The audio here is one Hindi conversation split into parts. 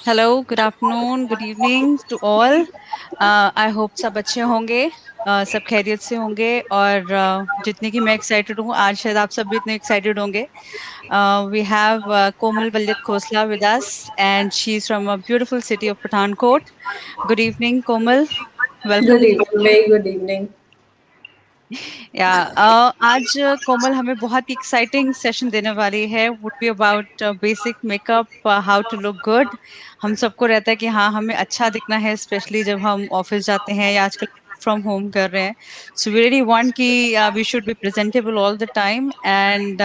Hello, good afternoon, good evening to all. I hope सब अच्छे होंगे, सब खैरियत से होंगे और जितने की मैं एक्साइटेड हूँ आज शायद आप सब भी इतने एक्साइटेड होंगे। We have Komal Vallit Khosla with us and she is from a beautiful city of Pathankot. Good evening Komal, Good welcome. evening, very good evening. या आज कोमल हमें बहुत ही एक्साइटिंग सेशन देने वाली है। Would be about basic makeup, how to look good. हम सबको रहता है कि हाँ हमें अच्छा दिखना है, स्पेशली जब हम ऑफिस जाते हैं या आजकल फ्रॉम होम कर रहे हैं। सो वी रियली वांट कि we should be presentable all the time and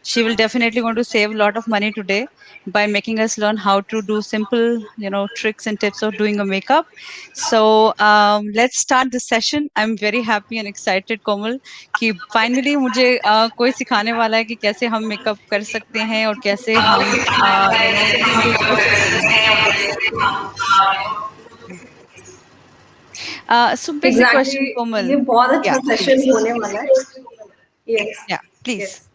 she will definitely want to save lot of money today by making us learn how to do simple, tricks and tips of doing a makeup. So let's start the session. I'm very happy and excited, Komal, कि फाइनली मुझे कोई सिखाने वाला है कि कैसे हम मेकअप कर सकते हैं और कैसे हम फील कर सकते हैं। So basic question, Exactly, Komal. ये बहुत अच्छा Yeah, सेशन please. होने वाला है. Yes, Yeah, please. yes.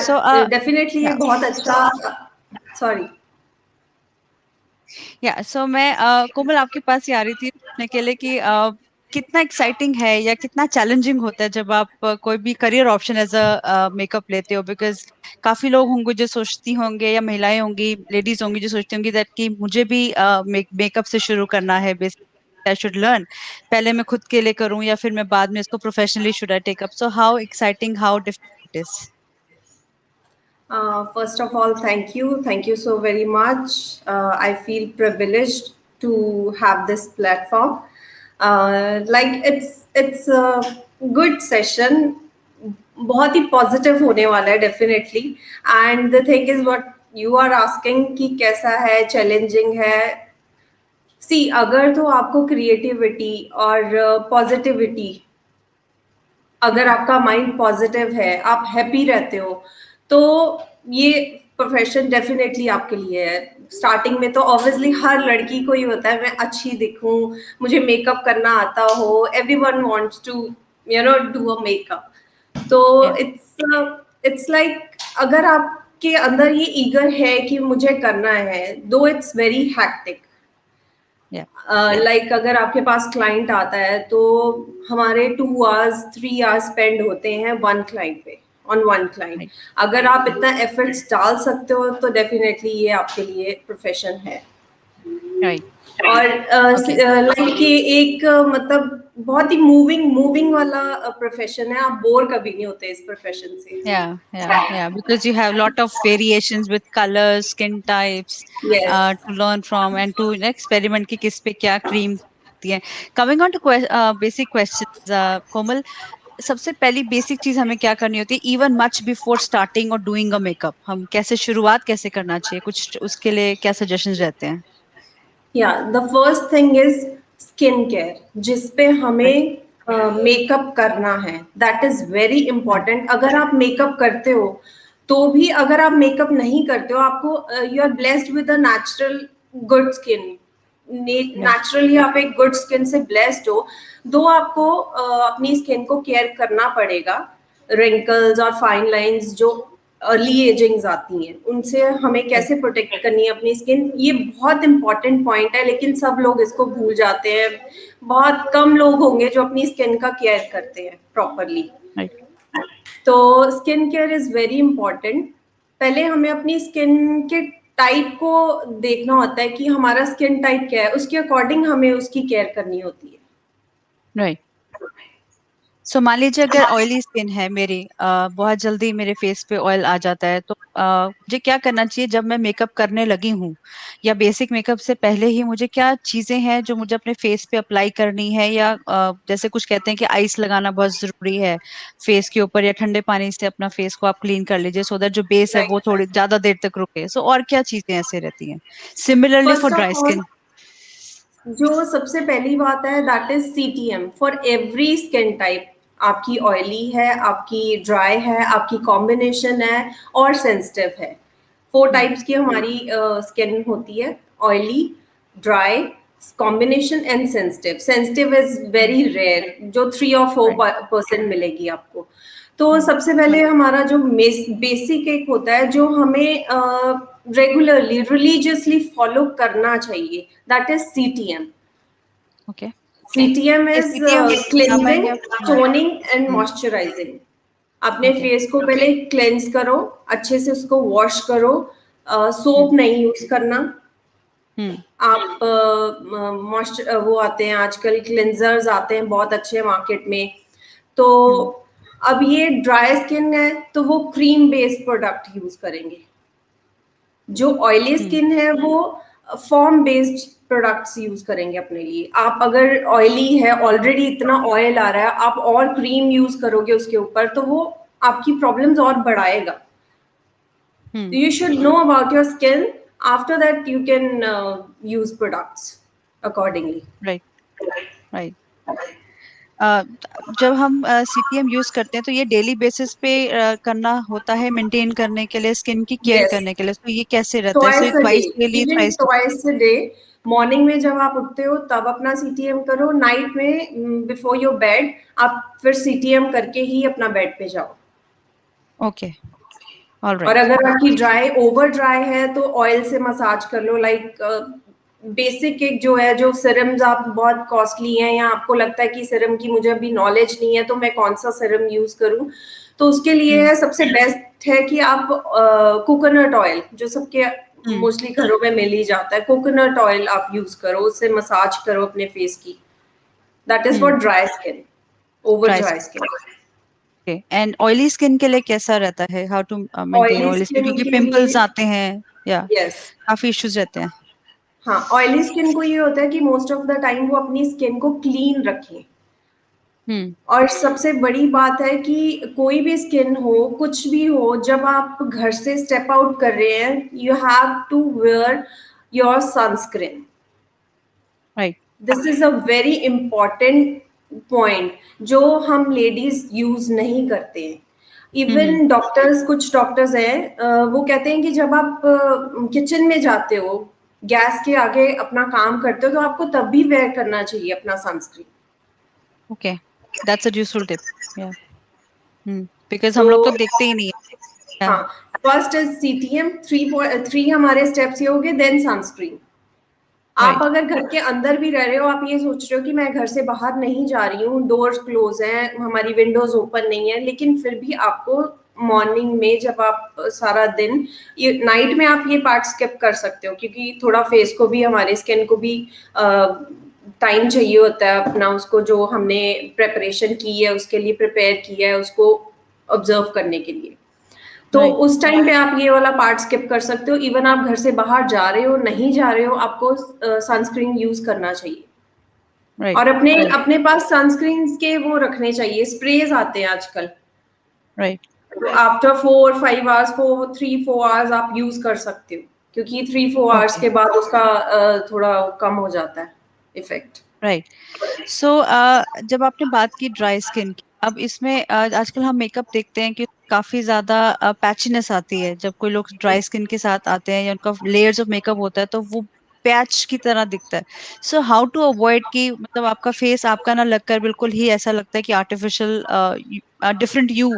So Definitely ये yeah. बहुत अच्छा. Sorry. या सो मैं कोमल आपके पास ही आ रही थी पूछने के लिए कि कितना एक्साइटिंग है या कितना चैलेंजिंग होता है जब आप कोई भी career option as a makeup लेते हो। बिकॉज काफी लोग होंगे जो सोचती होंगे या महिलाएं होंगी, लेडीज होंगी जो सोचती होंगी दैट कि मुझे भी मेकअप से शुरू करना है। बेसिक आई शुड लर्न, पहले मैं खुद के लिए करूं या फिर मैं बाद में इसको professionally should I take up. So how exciting, how difficult it is. First of all, thank you. Thank you so very much. I feel privileged to have this platform. Like it's a good session. बहुत ही पॉजिटिव होने वाला है definitely. And the thing is what you are asking कि कैसा है, चैलेंजिंग है. सी, अगर तो आपको क्रिएटिविटी और पॉजिटिविटी, अगर आपका माइंड पॉजिटिव है, आप हैप्पी रहते हो, तो ये प्रोफेशन डेफिनेटली आपके लिए है. स्टार्टिंग में तो ऑब्वियसली हर लड़की को ही होता है मैं अच्छी दिखूं, मुझे मेकअप करना आता हो. Everyone wants to do a makeup. तो या इट्स लाइक, अगर आपके अंदर ये ईगर है कि मुझे करना है, दो इट्स वेरी हैक्टिक. या लाइक अगर आपके पास क्लाइंट आता है तो हमारे 2 आवर्स 3 आवर्स स्पेंड होते हैं वन क्लाइंट पे, ऑन वन क्लाइंट. राइट अगर आप इतना एफर्ट्स डाल सकते हो तो डेफिनेटली ये आपके लिए प्रोफेशन है. राइट। और ओके। लाइक ये एक मतलब बहुत ही मूविंग मूविंग वाला प्रोफेशन है. आप बोर कभी नहीं होते इस प्रोफेशन से. Yeah, because you have lot of variations with colors, skin types, yes. to learn from and to experiment कि किस पे क्या cream होती है. Coming on to basic questions, कोमल, सबसे पहली बेसिक चीज हमें क्या करनी होती है इवन मच बिफोर स्टार्टिंग और डूइंग अ मेकअप? हम कैसे शुरुआत कैसे करना चाहिए, कुछ उसके लिए क्या सजेशंस रहते हैं? या the first thing is skin care, जिस पे राइट हमें मेकअप करना है. That is very right important. अगर आप मेकअप करते हो तो भी, अगर आप मेकअप नहीं करते हो, आपको you are blessed with a natural good skin. Right naturally आप एक गुड स्किन से ब्लेस्ड हो, दो आपको अपनी स्किन को केयर करना पड़ेगा. रिंकल्स और फाइन लाइंस जो अर्ली एजिंग्स आती हैं, उनसे हमें राइट कैसे प्रोटेक्ट करनी है अपनी स्किन, ये बहुत इंपॉर्टेंट पॉइंट है. लेकिन सब लोग इसको भूल जाते हैं. बहुत कम लोग होंगे जो अपनी स्किन का केयर करते हैं प्रॉपरली. राइट तो skin care is very important. पहले हमें अपनी स्किन के टाइप को देखना होता है कि हमारा स्किन टाइप क्या है, उसके अकॉर्डिंग हमें उसकी केयर करनी होती है. राइट। सो मान लीजिए अगर ऑयली स्किन है मेरी, बहुत जल्दी मेरे फेस पे ऑयल आ जाता है, तो मुझे क्या करना चाहिए जब मैं मेकअप करने लगी हूँ या बेसिक मेकअप से पहले ही मुझे क्या चीजें हैं जो मुझे अपने फेस पे अप्लाई करनी है? या जैसे कुछ कहते हैं कि आइस लगाना बहुत जरूरी है फेस के ऊपर, या ठंडे पानी से अपना फेस को आप क्लीन कर लीजिए सो दैट जो बेस है वो थोड़ी ज्यादा देर तक रुके। सो और क्या चीजें ऐसे रहती हैं similarly for first dry of all, skin? जो सबसे पहली बात है that is CTM for every skin type. आपकी ऑयली है, आपकी ड्राई है, आपकी कॉम्बिनेशन है और सेंसिटिव है. फोर टाइप्स की हमारी स्किन होती है: oily, dry, combination and sensitive. Sensitive is very rare, जो 3 और 4% मिलेगी आपको. तो सबसे पहले हमारा जो बेसिक एक होता है जो हमें रेगुलरली रिलीजियसली फॉलो करना चाहिए, that is CTM. Okay. CTM ये इज सीटीएम बता क्लिनजिंग, पाएंगे आप? Toning and moisturising. अपने ओके। फेस को पहले क्लेंस करो, अच्छे से उसको वॉश करो, सोप नहीं यूज करना। हम्म। आप मॉइस्चर वो आते हैं आजकल क्लिनजर्स आते हैं बहुत अच्छे मार्केट में। तो हम्म। अब ये ड्राई स्किन है तो वो क्रीम बेस्ड प्रोडक्ट यूज करेंगे। जो ऑयली हम्म। स्किन है वो फॉर्म बेस्ड प्रोडक्ट्स यूज करेंगे अपने लिए। आप अगर ऑयली है, ऑलरेडी इतना ऑयल आ रहा है, आप और क्रीम यूज करोगे उसके ऊपर तो वो आपकी प्रॉब्लम्स और बढ़ाएगा। हम्म। You should know about your skin. After that, you can use products accordingly. Right. Right. Uh, जब हम सीटीएम यूज करते हैं तो ये डेली बेसिस पे करना होता है, मेंटेन करने के लिए, स्किन की केयर Yes, करने के लिए, तो ये कैसे रहता है? सो twice ये a twice day. Daily, Even thrice? twice a day. Morning में जब आप उठते हो तब अपना सीटीएम करो, नाइट में बिफोर योर बेड आप फिर सीटीएम करके ही अपना बेड पे जाओ। ओके। और ऑलराइट। अगर आपकी ड्राई ओवर ड्राई है तो ऑयल से मसाज कर लो। लाइक बेसिक एक जो है, जो सिरम्स आप बहुत कॉस्टली हैं या आपको लगता है कि सिरम की मुझे अभी नॉलेज नहीं है तो मैं कौन सा सिरम यूज करूं, तो उसके लिए हम्म। है सबसे बेस्ट है कि आप कोकोनट ऑयल, जो सबके हम्म। मोस्टली घरों में मिल ही जाता है, कोकोनट ऑयल आप यूज करो, उससे मसाज करो अपने फेस की। That is for hmm. Dry skin, over dry dry skin. Skin. Okay. And oily skin के लिए कैसा रहता है? How to maintain oily oily skin, skin क्योंकि के लिए, पिंपल्स आते हैं या यस, काफी इश्यूज रहते हैं। हाँ, ऑयली स्किन को ये होता है कि मोस्ट ऑफ द टाइम वो अपनी स्किन को क्लीन रखें। हम्म। और सबसे बड़ी बात है कि कोई भी स्किन हो, कुछ भी हो, जब आप घर से स्टेप आउट कर रहे हैं, you have to wear your sunscreen. Right. This is a very important point जो हम लेडीज यूज नहीं करते हैं। हम्म। इवन डॉक्टर्स, कुछ डॉक्टर्स हैं, वो कहते हैं कि जब आप किचन में जाते हो, गैस के आगे अपना काम करते हो, तो आपको तब भी वेयर करना चाहिए अपना sunscreen. Okay. That's a useful tip. या। बिकॉज हम लोग तो तो देखते ही नहीं है। हाँ, फर्स्ट इज सीटीएम, थ्री हमारे स्टेप्स ये हो गए, देन सनस्क्रीन। आप राइट। अगर घर के अंदर भी रह रहे हो, आप ये सोच रहे हो कि मैं घर से बाहर नहीं जा रही हूँ, डोर्स क्लोज हैं, हमारी विंडोज ओपन नहीं है, लेकिन फिर भी आपको मॉर्निंग में जब आप सारा दिन, ये नाइट में आप ये पार्ट स्किप कर सकते हो क्योंकि थोड़ा फेस को भी, हमारे स्किन को भी टाइम चाहिए होता है अपना, उसको जो हमने प्रेपरेशन की है उसके लिए प्रिपेयर किया है उसको ऑब्जर्व करने के लिए। तो राइट। उस टाइम पे आप ये वाला पार्ट स्किप कर सकते हो। इवन आप घर से बाहर जा रहे हो, नहीं जा रहे हो, आपको सनस्क्रीन यूज करना चाहिए। राइट। और अपने राइट। अपने पास सनस्क्रीन के वो रखने चाहिए, स्प्रेज आते हैं आजकल। राइट। तो आफ्टर 4-5 आवर्स, 4-3-4 आवर्स आप यूज कर सकते हो, क्योंकि 3-4 आवर्स ओके। के बाद उसका थोड़ा कम हो जाता है इफेक्ट। राइट। सो जब आपने बात की ड्राई स्किन की, अब इसमें आजकल हम मेकअप देखते हैं कि काफी ज्यादा पैचनेस आती है जब कोई लोग ड्राई स्किन के साथ आते हैं, या उनका लेयर्स ऑफ मेकअप होता है तो वो पैच की तरह दिखता है। सो हाउ टू अवॉइड कि मतलब आपका फेस आपका ना लगकर बिल्कुल ही ऐसा लगता है कि आर्टिफिशियल डिफरेंट यू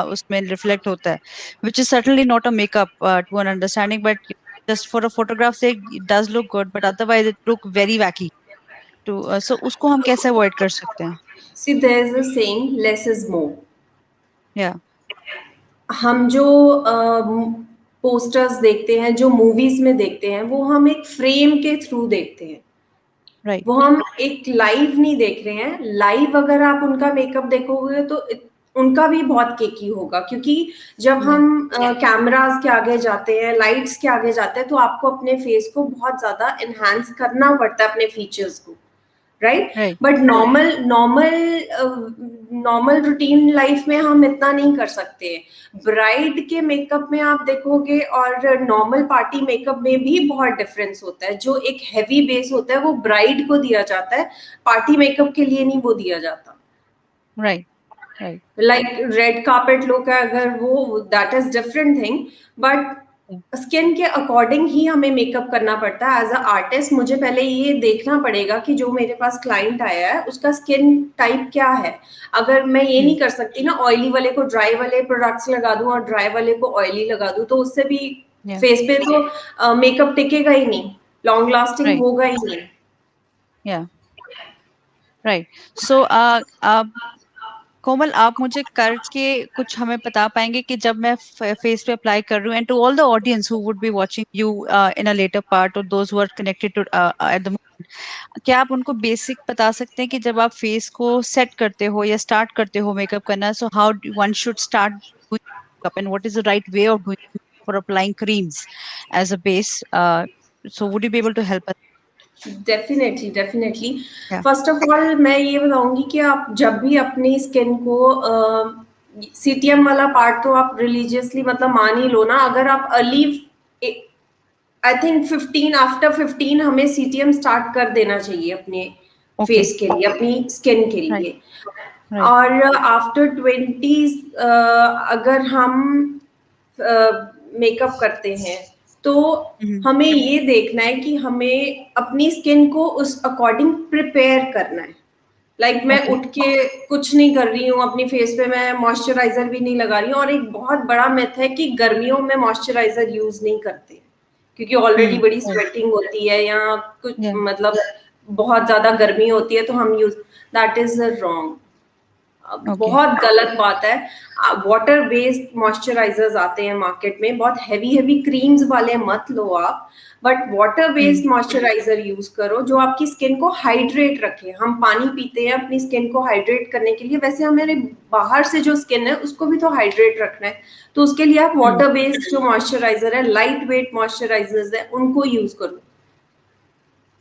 उसमें रिफ्लेक्ट होता है, which is certainly not a makeup to an understanding, but just for a photograph से it does look good, but otherwise it look very wacky too, so उसको हम कैसे अवॉइड कर सकते हैं? See there is a saying, less is more. Yeah. हम जो पोस्टर्स देखते हैं, जो मूवीज में देखते हैं, वो हम एक फ्रेम के थ्रू देखते हैं, राइट। वो हम एक लाइव नहीं देख रहे हैं। लाइव अगर आप उनका मेकअप देखोगे तो उनका भी बहुत केकी होगा, क्योंकि जब या। हम कैमरास के आगे जाते हैं, लाइट्स के आगे जाते हैं, तो आपको अपने फेस को बहुत ज्यादा एनहांस करना पड़ता है, अपने फीचर्स को, right. Right. But normal normal normal routine life में हम इतना नहीं कर सकते। ब्राइड के मेकअप में आप देखोगे और नॉर्मल पार्टी मेकअप में भी बहुत डिफरेंस होता है। जो एक हैवी बेस होता है वो ब्राइड को दिया जाता है, पार्टी मेकअप के लिए नहीं वो दिया जाता। Right. Right. Like red carpet look है अगर, वो that is different thing. But skin के अकॉर्डिंग ही हमें मेकअप करना पड़ता है। एज अ आर्टिस्ट मुझे पहले ये देखना पड़ेगा कि जो मेरे पास क्लाइंट आया है उसका स्किन टाइप क्या है। अगर मैं ये नहीं कर सकती ना ऑयली वाले को ड्राई वाले प्रोडक्ट्स लगा दूं और ड्राई वाले को ऑयली लगा दूं, तो उससे भी Yeah. फेस पे तो मेकअप टिकेगा ही नहीं, लॉन्ग लास्टिंग Right. होगा ही नहीं। Yeah. Right. So, कोमल, आप मुझे करके कुछ हमें बता पाएंगे कि जब मैं फेस पे अप्लाई कर रही हूँ, and to all the audience who would be watching you in a later part, और those who are connected to at the moment, क्या आप उनको बेसिक बता सकते हैं कि जब आप फेस को सेट करते हो या स्टार्ट करते हो मेकअप करना, so how one should start doing makeup and what is the right way of doing for applying creams as a base? So would you be able to help us? Definitely definitely. Yeah. First of all मैं ये बताऊंगी कि आप जब भी अपनी स्किन को सीटीएम वाला पार्ट तो आप रिलीजियसली मतलब मान ही लो ना। अगर आप अर्ली, आई थिंक 15, आफ्टर 15 हमें सीटीएम स्टार्ट कर देना चाहिए अपने ओके। फेस के लिए, अपनी स्किन के राइट। लिए। राइट। और आफ्टर 20 अगर हम मेकअप करते हैं तो हमें ये देखना है कि हमें अपनी स्किन को उस अकॉर्डिंग प्रिपेयर करना है। लाइक मैं ओके। उठ के कुछ नहीं कर रही हूँ अपनी फेस पे, मैं मॉइस्चराइजर भी नहीं लगा रही हूँ। और एक बहुत बड़ा मिथ है कि गर्मियों में मॉइस्चराइजर यूज नहीं करते क्योंकि ऑलरेडी बड़ी स्वेटिंग होती है या कुछ या। मतलब बहुत ज्यादा गर्मी होती है तो हम use, that is wrong. Okay. बहुत गलत बात है। वाटर बेस्ड मॉइस्चराइजर्स आते हैं मार्केट में, बहुत हैवी हैवी क्रीम्स वाले मत लो आप, but water based moisturiser use करो जो आपकी स्किन को हाइड्रेट रखे। हम पानी पीते हैं अपनी स्किन को हाइड्रेट करने के लिए, वैसे हमारे बाहर से जो स्किन है उसको भी तो हाइड्रेट रखना है। तो उसके लिए आप वाटर बेस्ड जो मॉइस्चराइजर है, लाइट वेट मॉइस्चराइजर्स है, उनको यूज करो।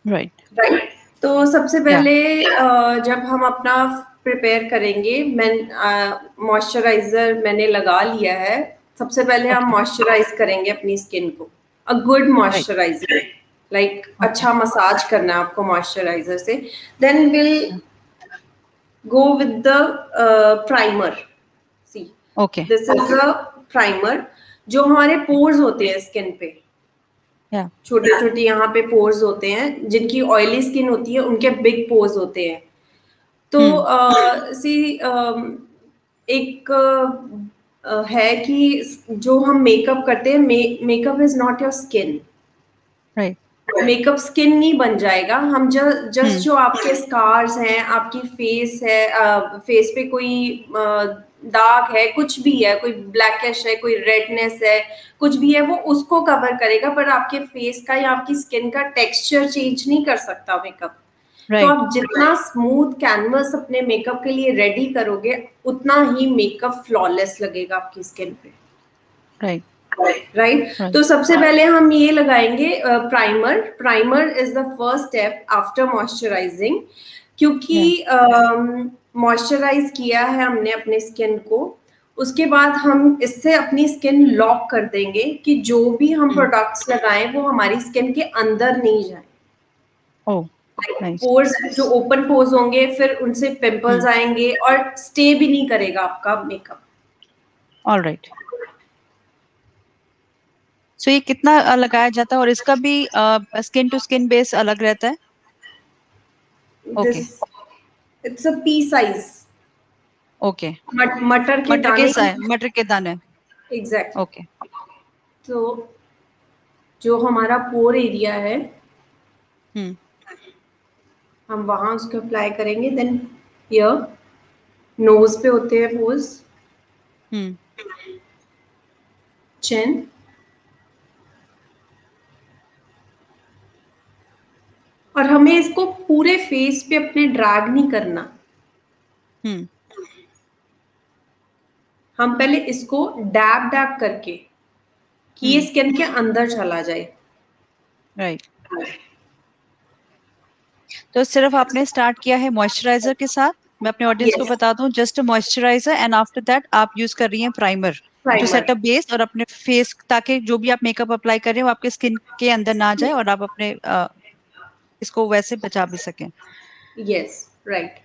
राइट। राइट। तो सबसे या। पहले जब हम अपना प्रिपेयर करेंगे, मैं मॉइस्चराइजर मैंने लगा लिया है। सबसे पहले हम ओके। मॉइस्चराइज करेंगे अपनी स्किन को, a good right. Moisturizer. Like okay. अच्छा मसाज करना है आपको मॉइस्चराइजर से। Then will go with the primer. See, okay. This is the primer. जो हमारे पोर्स होते हैं स्किन पे, या। छोटे छोटे यहाँ पे पोर्स होते हैं, जिनकी ऑयली स्किन होती है उनके बिग पोर्स होते हैं। तो सी एक है कि जो हम मेकअप करते हैं, makeup is not your skin. Right. Makeup skin नहीं बन जाएगा। हम जस्ट जो आपके स्कार्स हैं, आपकी फेस है, फेस पे कोई दाग है, कुछ भी है, कोई ब्लैकिश है, कोई रेडनेस है, कुछ भी है, वो उसको कवर करेगा, पर आपके फेस का या आपकी स्किन का टेक्सचर चेंज नहीं कर सकता मेकअप। तो राइट। आप जितना स्मूथ कैनवस अपने मेकअप के लिए रेडी करोगे, उतना ही मेकअप फ्लॉलेस लगेगा आपकी स्किन पे। राइट। राइट। राइट। तो सबसे पहले हम ये लगाएंगे primer. Primer is the first step after moisturising, क्योंकि या। मॉइस्चराइज किया है हमने अपने स्किन को, उसके बाद हम इससे अपनी स्किन लॉक कर देंगे कि जो भी हम प्रोडक्ट्स लगाएं वो हमारी स्किन के अंदर नहीं जाए। ओ, नाइस। पोर्स जो ओपन पोर्स होंगे फिर उनसे पिंपल्स आएंगे और स्टे भी नहीं करेगा आपका मेकअप। All right. सो ये कितना लगाया जाता है, और इसका भी स्किन टू स्किन बेस अलग रहता है? Okay. This, it's a P size, okay. मटर के मटर के दाने की। मटर के दाने। एग्जैक्टली। ओके। तो जो हमारा पोर एरिया है हम्म। हम वहां उसको अप्लाई करेंगे। देन ईयर, नोज पे होते हैं पोर्स, हम्म। चिन, और हमें इसको पूरे फेस पे अपने ड्रैग नहीं करना। हम्म। हम पहले इसको डैब डैब करके कि ये स्किन के अंदर चला जाए। राइट। तो सिर्फ आपने स्टार्ट किया है मॉइस्चराइजर के साथ? मैं अपने ऑडियंस को यस, बता दूं, just moisturizer, and after that आप यूज कर रही हैं primer to primer. Set up base और अपने फेस, ताकि जो भी आप मेकअप अप्लाई कर रहे हो वो आपके स्किन के अंदर ना जाए और आप अपने इसको वैसे बचा भी सकें। Yes, right.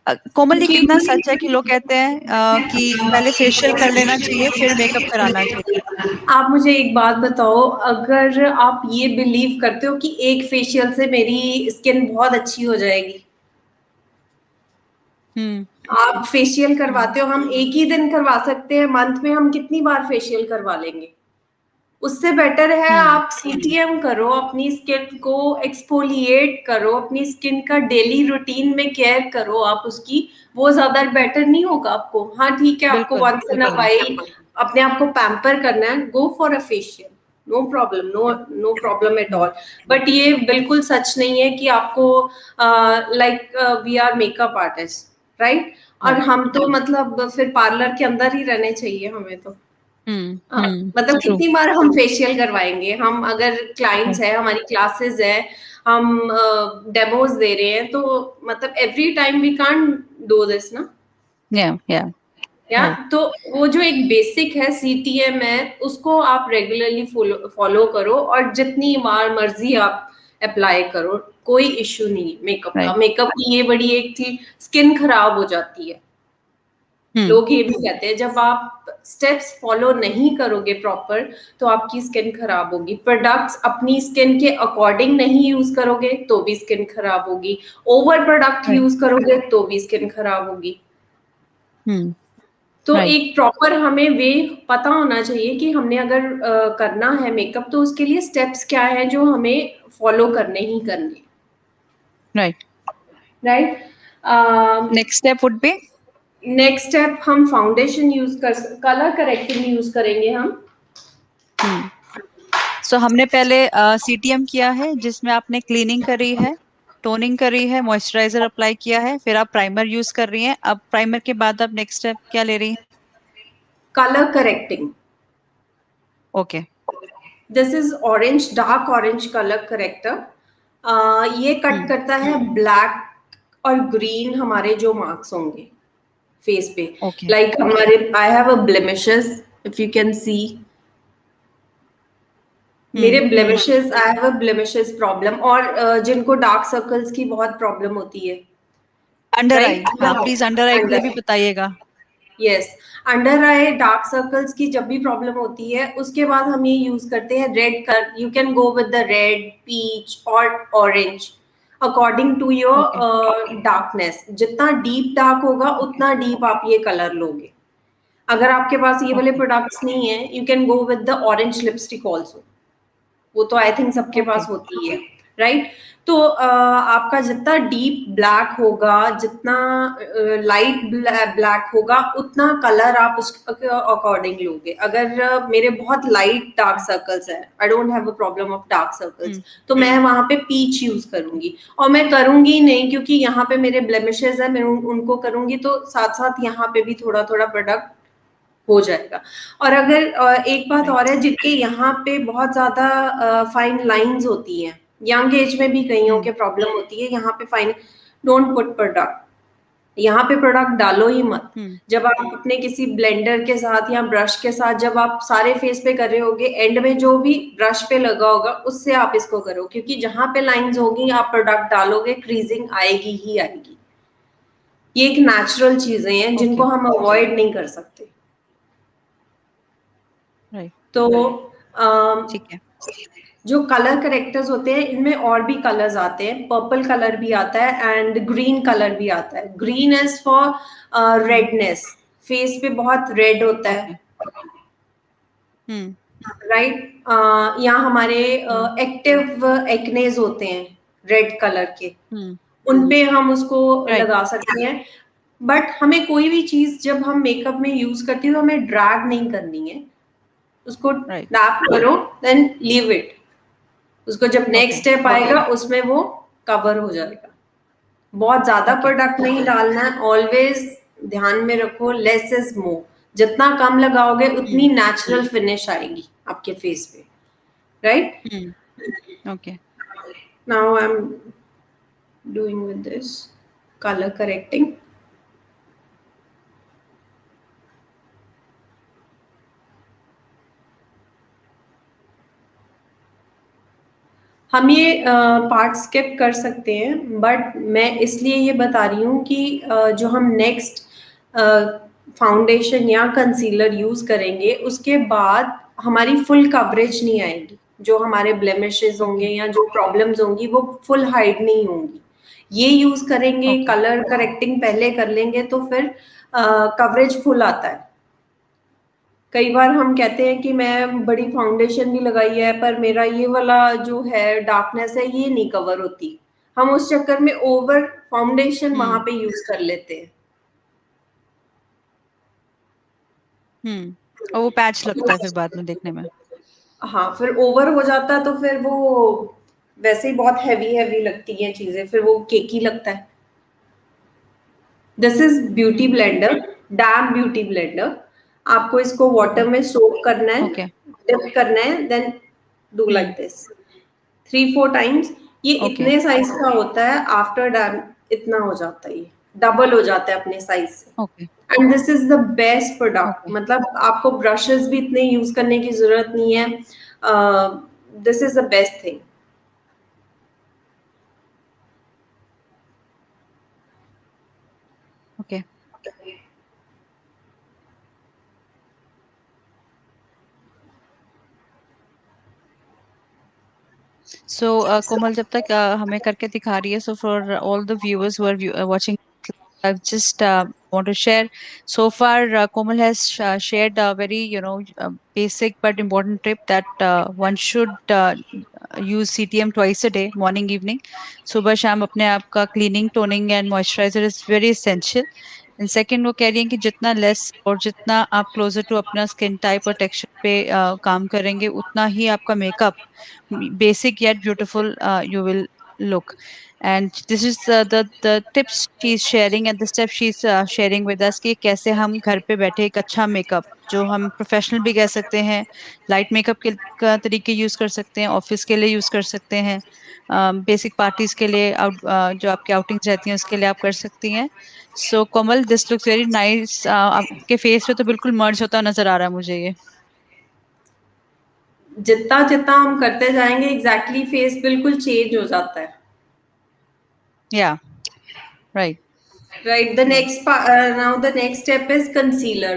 कोमल, ये कि कितना सच है कि लोग कहते हैं कि पहले फेशियल कर लेना चाहिए फिर मेकअप कराना चाहिए? आप मुझे एक बात बताओ, अगर आप ये बिलीव करते हो कि एक फेशियल से मेरी स्किन बहुत अच्छी हो जाएगी, हम्म। आप फेशियल हम्म। करवाते हो, हम एक ही दिन करवा सकते हैं, मंथ में हम कितनी बार फेशियल करवा लेंगे? उससे बेटर है हम्म। आप सीटीएम करो, अपनी स्किन को एक्सफोलिएट करो, अपनी स्किन का डेली रूटीन में केयर करो आप उसकी। वो ज्यादा बेटर नहीं होगा आपको? हाँ ठीक है, आपको बिल्कुल वंस इन अ बिल्कुल। वाइल अपने आप को पैम्पर करना है, go for a facial, no problem, no problem at hmm. All. But ये बिल्कुल सच नहीं है कि आपको like we are makeup artist, right? और राइट। हम तो मतलब फिर पार्लर के अंदर ही रहने चाहिए हमें तो। हम्म। मतलब ट्रू। कितनी बार हम फेशियल करवाएंगे? हम अगर क्लाइंट्स राइट। है, हमारी क्लासेस है, हम डेमोज दे रहे हैं, तो मतलब every time we can't do this ना। या या राइट। तो वो जो एक बेसिक है सीटीएम है, उसको आप रेगुलरली फॉलो फॉलो करो, और जितनी बार मर्जी आप अप्लाई करो, कोई इश्यू नहीं है मेकअप का। राइट। मेकअप की ये बड़ी एक थी, स्किन खराब हो जाती है। हम्म। लोग ये भी कहते हैं जब आप स्टेप्स फॉलो नहीं करोगे प्रॉपर, तो आपकी स्किन खराब होगी। प्रोडक्ट्स अपनी स्किन के अकॉर्डिंग नहीं यूज करोगे तो भी स्किन खराब होगी, ओवर प्रोडक्ट राइट। यूज करोगे तो भी स्किन खराब होगी। हम्म। तो राइट। एक प्रॉपर हमें वे पता होना चाहिए कि हमने अगर करना है मेकअप, तो उसके लिए स्टेप्स क्या है जो हमें फॉलो करने ही करने, right. Right? Next step would be? Next step हम फाउंडेशन यूज कर, कलर करेक्टिंग यूज करेंगे हम। हम्म। सो हमने पहले सीटीएम किया है जिसमें आपने क्लीनिंग करी है, टोनिंग करी है, मॉइस्चराइजर अप्लाई किया है, फिर आप प्राइमर यूज कर रही हैं। अब प्राइमर के बाद आप नेक्स्ट स्टेप क्या ले रही हैं? Colour correcting, okay. This is orange, dark orange colour corrector. ये कट हम्म। करता है ब्लैक और ग्रीन हमारे जो मार्क्स होंगे फेस पे। ओके। लाइक हमारे, I have a blemishes, if you can see मेरे hmm. Blemishes, I have a blemishes problem, और जिनको डार्क सर्कल्स की बहुत प्रॉब्लम होती है, अंडर आई, राइट? हाँ प्लीज अंडर आई के लिए भी अंडर, बताइएगा। Yes, under eye dark circles की जब भी प्रॉब्लम होती है, उसके बाद हम ये यूज करते हैं red colour. You can go with the red, peach और orange, according to okay. Your darkness. जितना डीप डार्क होगा ओके। उतना डीप आप ये कलर लोगे। अगर आपके पास ये वाले ओके। प्रोडक्ट्स नहीं है, you can go with the orange lipstick also, वो तो आई थिंक सबके ओके। पास होती है, राइट? तो आपका जितना डीप ब्लैक होगा, जितना लाइट ब्लैक होगा, उतना कलर आप उस अकॉर्डिंग लोगे। अगर मेरे बहुत लाइट डार्क सर्कल्स है, I don't have a problem of dark circles, hmm. तो मैं वहां पे पीच यूज करूंगी। और मैं करूंगी नहीं क्योंकि यहाँ पे मेरे ब्लेमिशेस है, मैं उनको करूंगी तो साथ साथ यहाँ पे भी थोड़ा थोड़ा प्रोडक्ट हो जाएगा। और अगर एक बात राइट। और है, जिनके यहाँ पे बहुत ज्यादा फाइन लाइंस होती हैं, यंग एज में भी कईयों हम्म। के प्रॉब्लम होती है यहाँ पे फाइन, डोंट पुट प्रोडक्ट, यहाँ पे प्रोडक्ट डालो ही मत। हम्म। जब आप अपने किसी ब्लेंडर के साथ या ब्रश के साथ जब आप सारे फेस पे कर रहे होगे, एंड में जो भी ब्रश पे लगा होगा उससे आप इसको करो, क्योंकि जहां पे लाइंस होगी आप प्रोडक्ट डालोगे, क्रीजिंग आएगी ही आएगी। ये एक नेचुरल चीजें हैं जिनको ओके। हम अवॉइड नहीं कर सकते। राइट। तो ठीक है। जो कलर करेक्टर्स होते हैं, इनमें और भी कलर्स आते हैं, पर्पल कलर भी आता है एंड ग्रीन कलर भी आता है। Green is for hmm. Redness, face पे बहुत रेड होता ओके। है, हम्म। राइट? या हमारे हम्म। एक्टिव एक्नेज होते हैं रेड कलर के, हम्म। उन पे हम उसको राइट। लगा सकते हैं। बट हमें कोई भी चीज जब हम मेकअप में यूज करती है तो हमें ड्रैग नहीं करनी है, उसको राइट। टैप करो, देन लीव इट। उसको जब नेक्स्ट ओके। स्टेप आएगा उसमें वो कवर हो जाएगा। बहुत ज्यादा ओके। प्रोडक्ट नहीं डालना है, ऑलवेज ध्यान में रखो, लेस इज मोर। जितना कम लगाओगे उतनी हम्म। नेचुरल फिनिश आएगी आपके फेस पे, right? Hmm. Okay. Now I am doing with this colour correcting. हम ये पार्ट स्किप कर सकते हैं, बट मैं इसलिए ये बता रही हूँ कि जो हम नेक्स्ट फाउंडेशन या कंसीलर यूज करेंगे उसके बाद हमारी फुल कवरेज नहीं आएगी। जो हमारे ब्लेमिशेस होंगे ओके, या जो प्रॉब्लम्स होंगी वो फुल हाइड नहीं होंगी। ये यूज करेंगे, ओके। कलर करेक्टिंग पहले कर लेंगे तो फिर कवरेज फुल आता है। कई बार हम कहते हैं कि मैं बड़ी फाउंडेशन भी लगाई है पर मेरा ये वाला जो है डार्कनेस है ये नहीं कवर होती। हम उस चक्कर में ओवर फाउंडेशन वहां हुँ, पे यूज कर लेते हैं। हुँ। और वो पैच लगता है फिर बाद में देखने में। हाँ, फिर ओवर हो जाता है तो फिर वो वैसे ही बहुत हैवी हैवी लगती हैं चीजें, फिर वो केकी लगता है। This is beauty hmm, blender, dam beauty blender. आपको इसको ओके, वाटर में सोक करना है, ओके, डिप करना है, then do like hmm, this 3-4 times. ये ओके, इतने साइज का होता है, आफ्टर डन इतना हो जाता है, ये डबल हो जाता है अपने साइज से। Okay, and this is the best product, okay, मतलब आपको ब्रशेस भी इतने यूज करने की जरूरत नहीं है। This is the best thing. Okay. So Komal जब तक हमें करके दिखा रही है, so for all the viewers who are watching, I just want to share. So far, Komal has shared a very, basic but important tip that one should use CTM twice a day, morning, evening. सुबह शाम अपने आप का cleaning, toning and moisturizer is very essential. And second वो कह रही हैं कि जितना लेस और जितना आप क्लोजर टू अपना स्किन टाइप और टेक्सचर पे काम करेंगे उतना ही आपका makeup basic yet beautiful you will look. And this is the tips she's sharing and the steps she's sharing with us कि कैसे हम घर पे बैठे एक अच्छा मेकअप जो हम प्रोफेशनल भी कह सकते हैं, लाइट मेकअप के का तरीके यूज कर सकते हैं, ऑफिस के लिए यूज कर सकते हैं, बेसिक पार्टीज के लिए आउट जो आपकी आउटिंग्स रहती हैं उसके लिए आप कर सकती हैं. सो कोमल, दिस लुक्स वेरी नाइस. आपके फेस पे तो बिल्कुल मर्ज होता नजर आ रहा है मुझे ये. जितना जितना हम करते जाएंगे एग्जैक्टली फेस बिल्कुल चेंज हो जाता है। या, right. Right. The right. next part, now the next step is concealer.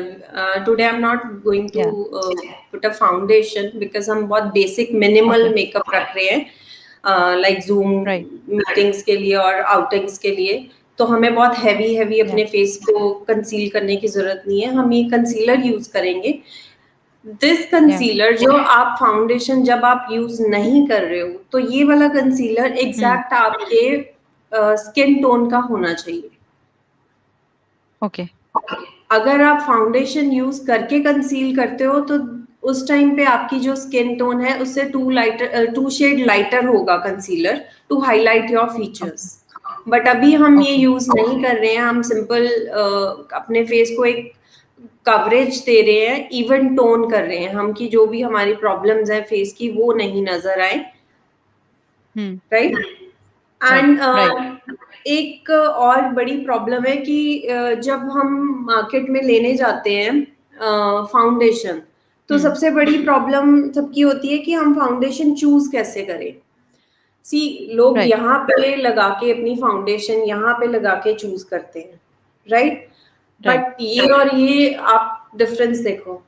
Today I'm not going to या. put a foundation because हम बहुत basic minimal ओके. makeup रख रहे हैं, like Zoom राइट. meetings के लिए और outings के लिए। तो हमें बहुत heavy heavy या. अपने face को conceal करने की जरूरत नहीं है, हम ये concealer use करेंगे। दिस या. कंसीलर जो आप फाउंडेशन जब आप यूज नहीं कर रहे हो तो ये वाला कंसीलर हम्म. एग्जैक्ट आपके स्किन टोन का होना चाहिए। ओके. अगर आप फाउंडेशन यूज करके कंसील करते हो तो उस टाइम पे आपकी जो स्किन टोन है उससे 2 शेड लाइटर होगा concealer to highlight your okay. Features. But अभी हम ये ओके. यूज नहीं कर रहे हैं, हम सिंपल अपने फेस को एक कवरेज दे रहे हैं, इवन टोन कर रहे हैं हम कि जो भी हमारी प्रॉब्लम्स है फेस की वो नहीं नजर आए। हम्म. राइट। राइट. And right. एक और बड़ी प्रॉब्लम है कि जब हम मार्केट में लेने जाते हैं फाउंडेशन, तो हम्म. सबसे बड़ी प्रॉब्लम सबकी होती है कि हम फाउंडेशन चूज कैसे करें। सी, लोग राइट. यहाँ पे लगा के अपनी फाउंडेशन यहाँ पे लगा के चूज करते हैं, राइट। राइट. बट ये और ये आप डिफरेंस देखो।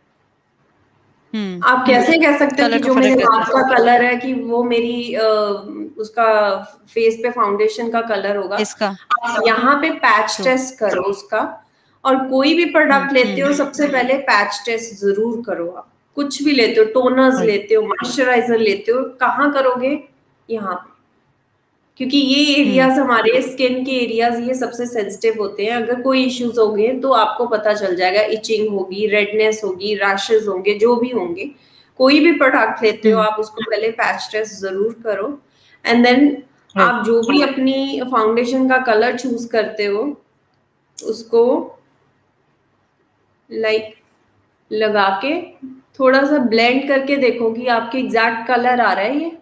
हम्म. आप कैसे कह सकते हो कि कलर का जो मेरे फर्क रहता हाथ है. का कलर है कि वो मेरी उसका फेस पे फाउंडेशन का कलर होगा। इसका. आप यहाँ पे पैच ट्रू. टेस्ट करो उसका। और कोई भी हम्म. प्रोडक्ट लेते हम्म. हो सबसे पहले पैच टेस्ट जरूर करो। आप कुछ भी लेते हो, टोनर्स राइट. लेते हो, मॉइस्चराइजर लेते हो, कहाँ करोगे? यहाँ पे। क्योंकि ये हम्म. एरियाज हमारे स्किन के एरियाज ये सबसे सेंसिटिव होते हैं। अगर कोई इश्यूज होंगे तो आपको पता चल जाएगा, इचिंग होगी, रेडनेस होगी, रैशेज होंगे, जो भी होंगे। कोई भी प्रोडक्ट लेते हो हम्म. आप उसको पहले पैच टेस्ट जरूर करो। And then right. आप जो भी अपनी फाउंडेशन का कलर चूज करते हो उसको लाइक लगा के थोड़ा सा ब्लेंड करके देखो कि आपके एग्जैक्ट कलर आ रहा है ये।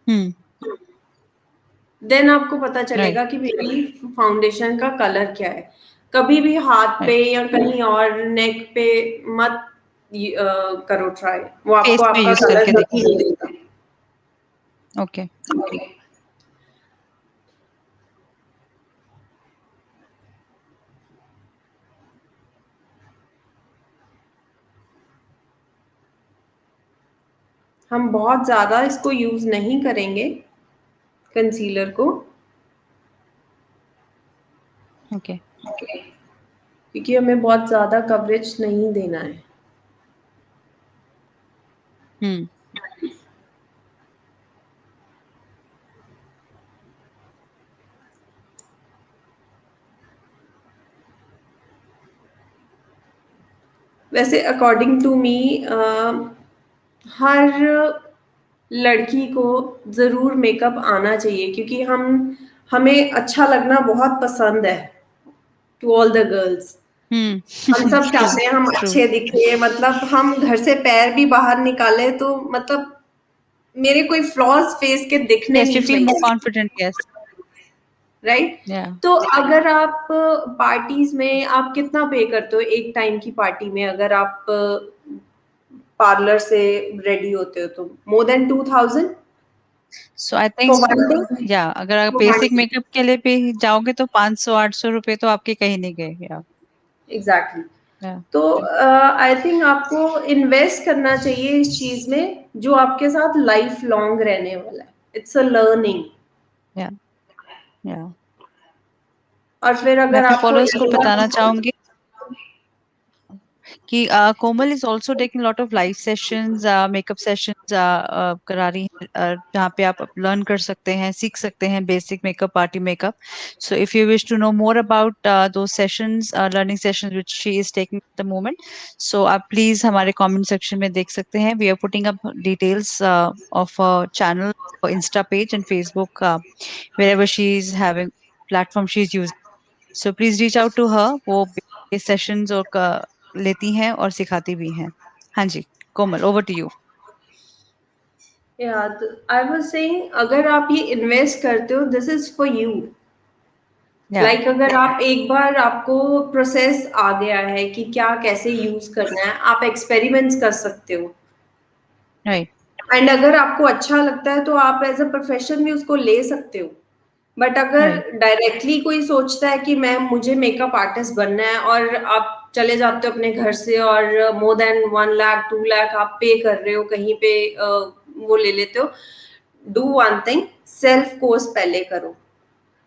हम्म. देन आपको पता राइट. चलेगा कि मेरी फाउंडेशन का कलर क्या है। कभी भी हाथ पे राइट. या कहीं और नेक पे मत करो ट्राई, वो आपको फेस पे आपका यूज कलर करके ढक ही देखना. नहीं देगा। ओके। हम बहुत ज़्यादा इसको यूज़ नहीं करेंगे, कंसीलर को, ओके। क्योंकि हमें बहुत ज़्यादा कवरेज नहीं देना है। हम्म। वैसे अकॉर्डिंग टू मी हर लड़की को ज़रूर मेकअप आना चाहिए, क्योंकि हमें अच्छा लगना बहुत पसंद है, टू ऑल द गर्ल्स। हम्म। हम सब ट्रू। चाहते हैं हम ट्रू। अच्छे दिखे, मतलब हम घर से पैर भी बाहर निकाले तो मतलब मेरे कोई फ्लॉज फेस के दिखने यस, यू नहीं फील मोर चाहिए, कॉन्फिडेंट। यस। राइट? या। तो अगर आप पार्टीज में आप कितना पे करते हो एक टाइम की पार्टी में, अगर आप पार्लर से रेडी होते हो तो more than 2000 so I think, for one day? या अगर आप बेसिक मेकअप के लिए भी जाओगे तो 500-800 रुपए तो आपके कहीं नहीं गए। या। एग्जैक्टली। या। तो आई थिंक आपको इन्वेस्ट करना चाहिए इस चीज में जो आपके साथ लाइफ लॉन्ग रहने वाला है। It's a learning. या। या। और फिर मैं अगर अपने आपको फॉलोअर्स को एक बताना बार, चाहूंगी कि Komal is also taking lot of live sessions, makeup sessions करा रही हैं, जहाँ पे आप लर्न कर सकते हैं, सीख सकते हैं basic makeup, party makeup. So if you wish to know more about those sessions, learning sessions which she is taking at the moment, so आप प्लीज हमारे कमेंट सेक्शन में देख सकते हैं। We are putting up details of channel, insta page and Facebook, wherever she is having platform she is using. So please reach out to her. वो सेशंस और लेती हैं और सिखाती भी हैं। हाँ जी, कोमल, ओवर टू यू। या आई वाज सेइंग, अगर आप ये इन्वेस्ट करते हो दिस इज फॉर यू। या। लाइक अगर आप एक बार, आपको प्रोसेस आ गया है कि क्या कैसे यूज करना है, आप एक्सपेरिमेंट्स कर सकते हो। राइट। एंड अगर आपको अच्छा लगता है तो आप एज अ प्रोफेशन भी उसको ले सकते हो। बट अगर राइट। डायरेक्टली कोई सोचता है कि मैं मुझे मेकअप आर्टिस्ट बनना है, और आप चले जाते हो अपने घर से और मोर देन 1 लाख 2 लाख आप पे कर रहे हो कहीं पे, वो ले लेते हो। Do one thing, self course पहले करो,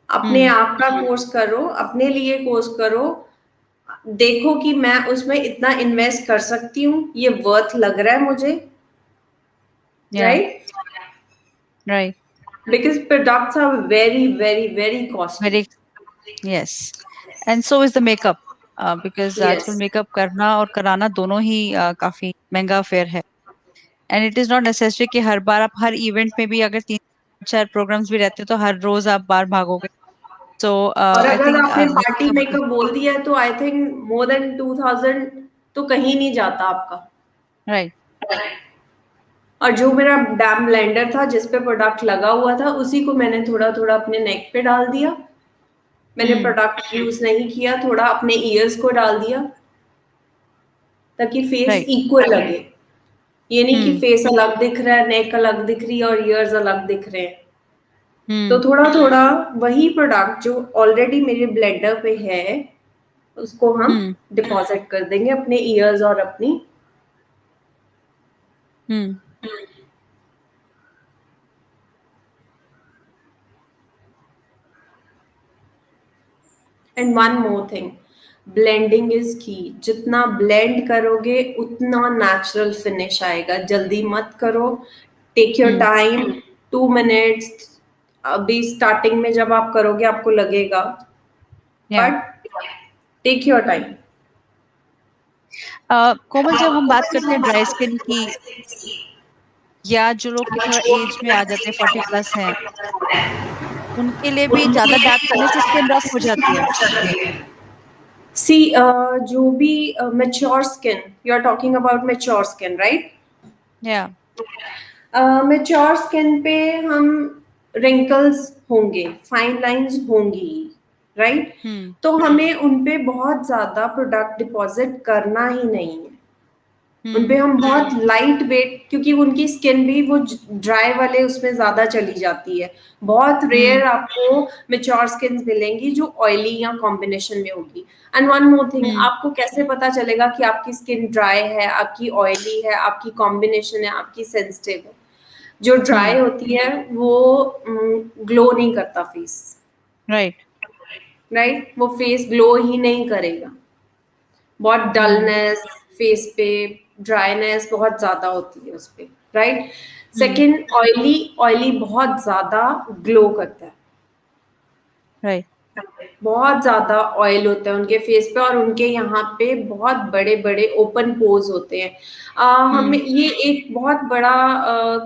अपने हम्म। आप का कोर्स करो, अपने लिए कोर्स करो। देखो कि मैं उसमें इतना इन्वेस्ट कर सकती हूँ, ये वर्थ लग रहा है मुझे, yeah. Right? Right. Because products are very very very costly. Very. Yes. And so is the makeup, because आजकल यस। मेकअप करना और कराना दोनों ही काफी महंगा अफेयर है। And it is not necessary कि हर बार आप हर इवेंट में भी, अगर 3-4 प्रोग्राम्स भी रहते हैं तो हर रोज आप बार भागोगे। सो और आई अगर थिंक आपने पार्टी मेकअप। मेकअप बोल दिया है तो आई थिंक मोर देन 2000 तो कहीं नहीं जाता आपका। राइट। और जो मेरा डैम ब्लेंडर था जिस पे प्रोडक्ट लगा हुआ था, उसी को मैंने थोड़ा थोड़ा अपने नेक पे डाल दिया। मैंने हम्म। प्रोडक्ट यूज नहीं किया, थोड़ा अपने ईयर्स को डाल दिया ताकि फेस राइट। इक्वल लगे। ये नहीं कि हम्म। फेस अलग दिख रहा है, नेक अलग दिख रही है और ईयर्स अलग दिख रहे हैं। तो हम्म। थोड़ा थोड़ा वही प्रोडक्ट जो ऑलरेडी मेरे ब्लेंडर पे है उसको हम हम्म। डिपॉजिट कर देंगे अपने ईयर्स और अपनी। Hmm. And one more thing, blending is key. जितना ब्लेंड करोगे उतना नेचुरल फिनिश आएगा। जल्दी मत करो, take your hmm. Time, 2 minutes. अभी स्टार्टिंग में जब आप करोगे आपको लगेगा, yeah. But take your time. Komal, जब हम बात करते हैं ड्राई स्किन की, या जो लोग के थोड़ा एज में आ जाते हैं, 40+ हैं, उनके लिए भी ज्यादा डैप करने से स्किन रफ हो जाती है। सी, जो भी mature skin, you are talking about mature skin, right? Yeah. Mature skin पे हम रिंकल्स होंगे, फाइन लाइंस होंगी, राइट? हम्म। तो हमें उन पे बहुत ज्यादा प्रोडक्ट डिपॉजिट करना ही नहीं है। उनपे हम्म हम बहुत लाइट वेट, क्योंकि उनकी स्किन भी वो ड्राई वाले उसमें ज्यादा चली जाती है। बहुत रेयर हम्म आपको मेच्योर स्किन मिलेंगी जो ऑयली या कॉम्बिनेशन में होगी। एंड वन मोर थिंग, हम्म आपको कैसे पता चलेगा कि आपकी स्किन ड्राई है, आपकी ऑयली है, आपकी कॉम्बिनेशन है, आपकी सेंसिटिव है? जो ड्राई हम्म होती है वो ग्लो नहीं करता फेस, राइट राइट? वो फेस ग्लो ही नहीं करेगा। बहुत हम्म डलनेस फेस पे, ड्राइनेस बहुत ज्यादा होती है उस पे, राइट? हम्म सेकंड, ऑयली, ऑयली बहुत ज्यादा ग्लो करता है। राइट बहुत ज्यादा ऑयल होता है उनके फेस पे, और उनके यहाँ पे बहुत बड़े बड़े ओपन पोर्स होते हैं। हमें हम्म ये एक बहुत बड़ा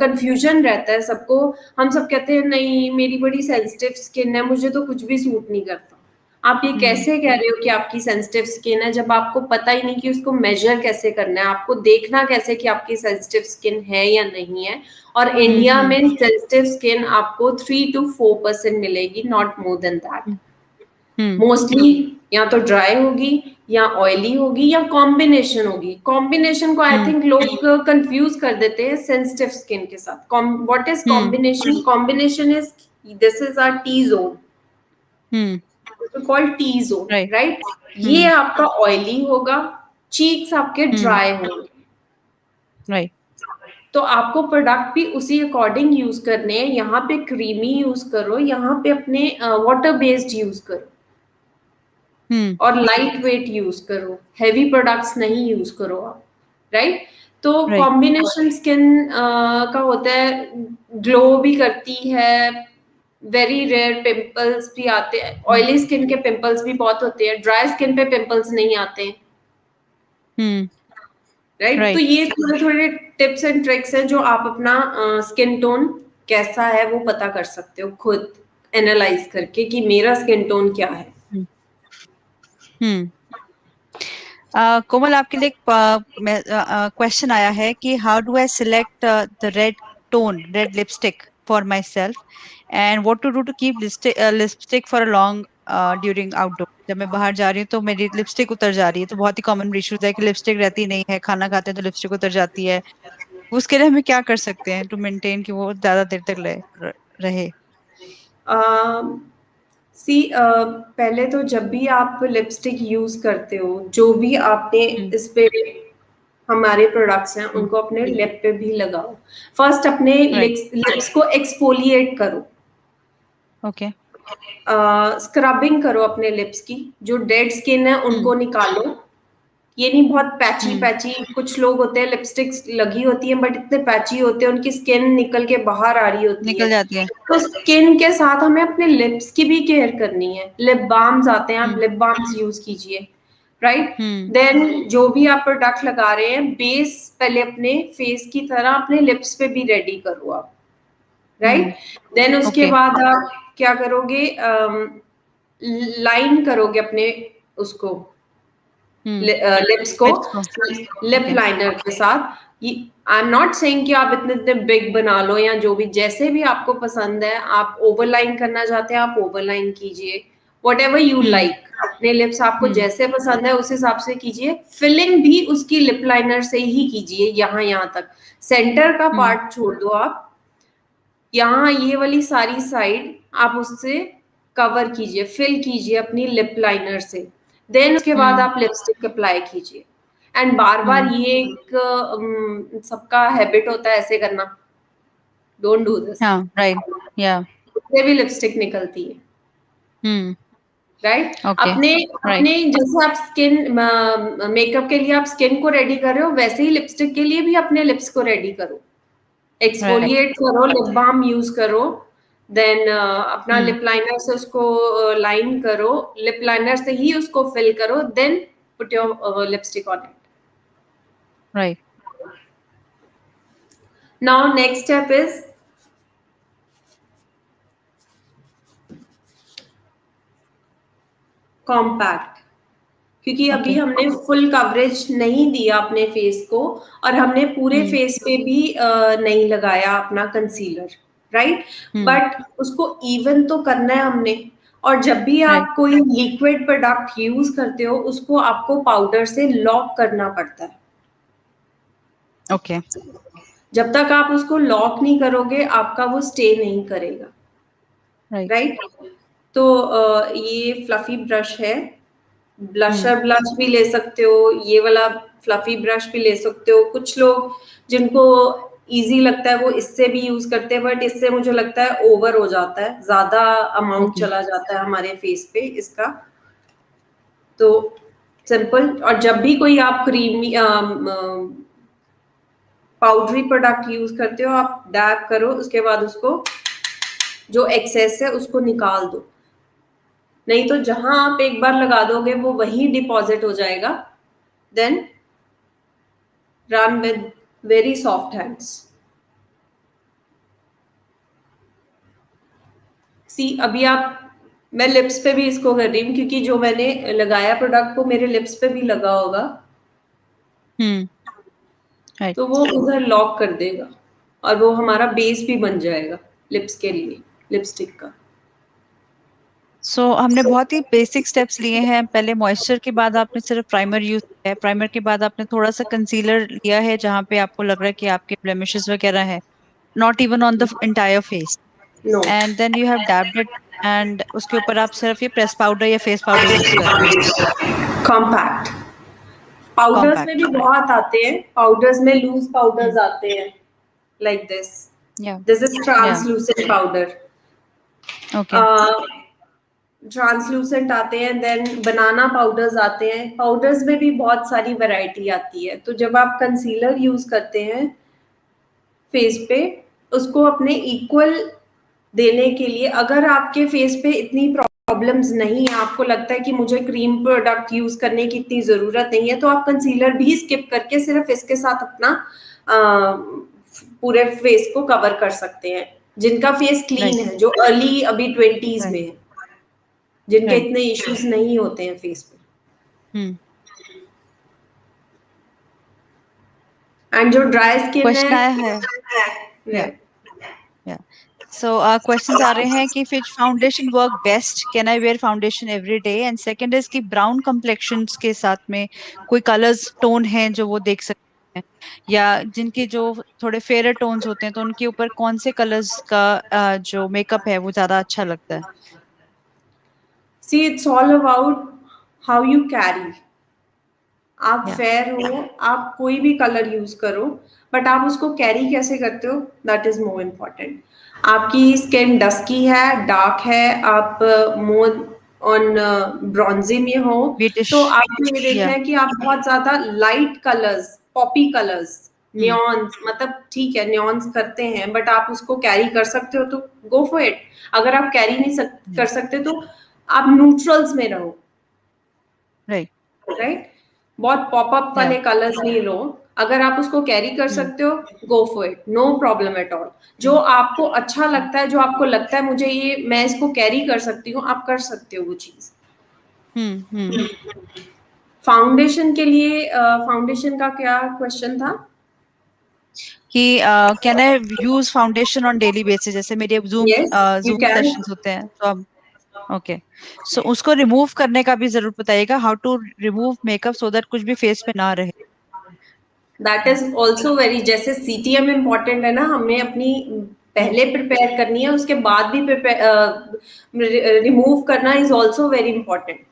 कंफ्यूजन रहता है सबको। हम सब कहते हैं नहीं मेरी बड़ी सेंसिटिव स्किन है, मुझे तो कुछ भी सूट नहीं करता। आप ये हम्म कैसे कह रहे हो कि आपकी सेंसिटिव स्किन है, जब आपको पता ही नहीं कि उसको मेजर कैसे करना है, आपको देखना कैसे कि आपकी सेंसिटिव स्किन है या नहीं है? और इंडिया हम्म में सेंसिटिव स्किन आपको 3 to 4% मिलेगी, not more than that. Hmm mostly या तो ड्राई होगी, या ऑयली होगी, या कॉम्बिनेशन होगी। कॉम्बिनेशन को आई हम्म थिंक लोग कंफ्यूज कर देते हैं सेंसिटिव स्किन के साथ। What is hmm combination? Combination is, this is our T zone, hmm called T zone, right right? ये हम्म आपका ऑयली होगा, चीक्स आपके हम्म ड्राई होंगे। राइट तो आपको प्रोडक्ट भी उसी अकॉर्डिंग यूज करने हैं। यहाँ पे क्रीमी यूज करो, यहाँ पे अपने वाटर बेस्ड यूज करो, हम्म और लाइट वेट यूज करो, हैवी प्रोडक्ट्स नहीं यूज करो आप, राइट? तो राइट कॉम्बिनेशन स्किन का होता है, ग्लो भी करती है, वेरी रेयर पिंपल्स भी आते हैं। हम्म ऑयली स्किन के पिंपल्स भी बहुत होते हैं, ड्राई स्किन पे पिंपल्स नहीं आते हैं, हम्म राइट? तो राइट ये थोड़े थोड़े टिप्स एंड ट्रिक्स हैं जो आप अपना स्किन टोन कैसा है वो पता कर सकते हो खुद, एनालाइज करके कि मेरा स्किन टोन क्या है। हम्म हम्म कोमल आपके लिए क्वेश्चन आया है कि how do I select the red tone red lipstick for myself and what to do to keep lipstick for a long during outdoor. जब मैं बाहर जा रही हूँ तो मेरी लिपस्टिक उतर जा रही है, तो बहुत ही कॉमन इश्यूज है कि लिपस्टिक रहती नहीं है, खाना खाते हैं तो लिपस्टिक उतर जाती है। उसके लिए हमें क्या कर सकते हैं टू मेंटेन कि वो ज्यादा देर तक रहे? सी, पहले तो जब भी आप लिपस्टिक यूज करते हो, जो भी आपने हम्म इस पे, हमारे प्रोडक्ट्स हैं हम्म उनको अपने लिप पे भी लगाओ। फर्स्ट अपने राइट लिप्स को एक्सफोलिएट करो, ओके स्क्रबिंग करो अपने लिप्स की, जो डेड स्किन है हम्म उनको निकालो। ये नहीं बहुत पैची हम्म पैची, कुछ लोग होते हैं लिपस्टिक्स लगी होती है बट इतने पैची होते हैं, उनकी स्किन निकल के बाहर आ रही होती है। निकल जाती है। तो स्किन के साथ हमें अपने लिप्स की भी केयर करनी है। लिप बाम्स आते हैं, आप हम्म लिप बाम्स यूज कीजिए, राइट? हम्म देन जो भी आप प्रोडक्ट लगा रहे हैं, बेस पहले अपने फेस की तरह अपने लिप्स पे भी रेडी करो आप, हम्म राइट? देन उसके ओके बाद आप क्या करोगे, लाइन करोगे अपने उसको, हम्म लिप्स को लिप्स को लिप ओके लाइनर के साथ। आई एम नॉट सेइंग कि आप इतने इतने बिग बना लो, या जो भी जैसे भी आपको पसंद है, आप ओवरलाइन करना चाहते हैं आप ओवरलाइन कीजिए, what ever you hmm like. अपने लिप्स आपको हम्म जैसे पसंद है उस हिसाब से कीजिए। फिलिंग भी उसकी लिप लाइनर से ही कीजिए, यहाँ तक, सेंटर का हम्म पार्ट छोड़ दो आप। यहाँ ये वाली सारी साइड आप उससे कवर कीजिए, फिल कीजिए अपनी लिप लाइनर से। देन उसके बाद हम्म आप लिपस्टिक अप्लाई कीजिए। एंड बार बार हम्म ये एक सबका हैबिट होता है ऐसे करना, डोंट डू दिस। हाँ राइट या उससे भी लिपस्टिक निकलती है, हम्म राइट? ओके अपने राइट अपने जैसे आप स्किन मेकअप के लिए आप स्किन को रेडी कर रहे हो, वैसे ही लिपस्टिक के लिए भी अपने लिप्स को रेडी करो। राइट एक्सफोलिएट करो, लिप बाम यूज करो। देन अपना हम्म लिप लाइनर से उसको लाइन करो, लिप लाइनर से ही उसको फिल करो, then put your lipstick on it. Right now next step is compact. क्योंकि अभी ओके हमने फुल कवरेज नहीं दिया अपने फेस को, और हमने पूरे हम्म फेस पे भी नहीं लगाया अपना कंसीलर, राइट? हम्म बट उसको इवन तो करना है हमने। और जब भी राइट आप कोई लिक्विड प्रोडक्ट यूज करते हो, उसको आपको पाउडर से लॉक करना पड़ता है, ओके। जब तक आप उसको लॉक नहीं करोगे आपका वो स्टे नहीं करेगा, राइट। राइट? तो ये फ्लफी ब्रश है। हम्म। ब्लशर ब्लश भी ले सकते हो, ये वाला फ्लफी ब्रश भी ले सकते हो। कुछ लोग जिनको इजी लगता है वो इससे भी यूज करते हैं, बट इससे मुझे लगता है ओवर हो जाता है, ज्यादा अमाउंट ओके। चला जाता है हमारे फेस पे इसका। तो सिंपल। और जब भी कोई आप क्रीमी पाउडरी प्रोडक्ट यूज करते हो, आप डैब करो, उसके बाद उसको जो एक्सेस है उसको निकाल दो। नहीं तो जहां आप एक बार लगा दोगे वो वहीं डिपॉजिट हो जाएगा। Then run with very soft hands. See अभी आप, मैं लिप्स पे भी इसको कर रही हूँ क्योंकि जो मैंने लगाया प्रोडक्ट वो मेरे लिप्स पे भी लगा होगा, हम्म। राइट। तो वो उधर लॉक कर देगा और वो हमारा बेस भी बन जाएगा लिप्स के लिए, लिपस्टिक का। सो हमने बहुत ही बेसिक स्टेप्स लिए हैं। पहले मॉइस्चर के बाद आपने सिर्फ प्राइमर यूज किया है, प्राइमर के बाद आपने थोड़ा सा कंसीलर लिया है जहाँ पे आपको लग रहा है कि आपके ब्लेमिशेस वगैरह है, not even on the entire face. No. And then you have dabbed it, and उसके ऊपर आप सिर्फ ये प्रेस पाउडर या फेस पाउडर यूज कर रहे हैं। कॉम्पैक्ट पाउडर्स में कॉम्पैक्ट, भी राइट। बहुत आते हैं, पाउडर्स में लूज पाउडर्स हम्म। आते हैं, लाइक दिस। या। दिस इज या। Translucent powder. ओके। ट्रांसलूसेंट आते हैं, देन बनाना पाउडर्स आते हैं। पाउडर्स में भी बहुत सारी वैरायटी आती है। तो जब आप कंसीलर यूज करते हैं फेस पे, उसको अपने इक्वल देने के लिए, अगर आपके फेस पे इतनी प्रॉब्लम्स नहीं है, आपको लगता है कि मुझे क्रीम प्रोडक्ट यूज करने की इतनी जरूरत नहीं है, तो आप कंसीलर भी स्किप करके सिर्फ इसके साथ अपना अ, पूरे फेस को कवर कर सकते हैं। जिनका फेस क्लीन राइट। है, जो अर्ली अभी ट्वेंटीज में राइट। है, जिनके राइट। इतने इश्यूज नहीं होते हैं फेस पे। हम्म। एंड जो ड्राई स्किन है, क्वेश्चन आया है। या। right, या। सो क्वेश्चंस आ रहे हैं कि which foundation work best, can I where foundation every day, and second is कि ब्राउन कम्प्लेक्शंस के साथ में कोई कलर्स टोन हैं जो वो देख सकते हैं, या जिनके जो थोड़े फेयर टोन्स होते हैं तो उनके ऊपर कौन से कलर्स का जो मेकअप है वो ज्यादा अच्छा लगता है। see it's all about how you carry। आप या। फेयर हो, आप कोई भी कलर यूज करो, बट आप उसको कैरी कैसे करते हो, दैट इज मोर इम्पोर्टेंट। आपकी स्किन डस्की है, डार्क है, आप मोर ऑन ब्रॉन्जी में हो, ब्रिटिश। तो आपने ये देखना या। है कि आप बहुत ज्यादा लाइट कलर्स, पॉपी कलर्स, हम्म। न्योन्स, मतलब ठीक है न्योन्स करते हैं बट आप उसको कैरी कर सकते हो तो गो फॉर इट। अगर आप कैरी नहीं कर सकते तो आप न्यूट्रल्स में रहो, राइट। राइट? बहुत पॉपअप या। वाले कलर्स नहीं लो। अगर आप उसको कैरी कर हम्म। सकते हो, go for it, no problem at all. जो हम्म। आपको अच्छा लगता है, जो आपको लगता है मुझे ये, मैं इसको कैरी कर सकती हूँ, आप कर सकते हो वो चीज। हम्म। हम्म। फाउंडेशन के लिए, फाउंडेशन का क्या क्वेश्चन था? कि can I use foundation on daily basis, जैसे मेरे zoom yes, you zoom can. Sessions होते हैं तो अब। ओके। सो उसको रिमूव करने का भी जरूर बताइएगा, how to remove makeup so that कुछ भी फेस पे ना रहे। दैट इज ऑल्सो वेरी, जैसे सीटीएम इम्पॉर्टेंट है ना, हमें अपनी हम्म। पहले प्रिपेयर करनी है, उसके बाद भी प्रिपेयर रिमूव करना इज ऑल्सो वेरी इंपॉर्टेंट।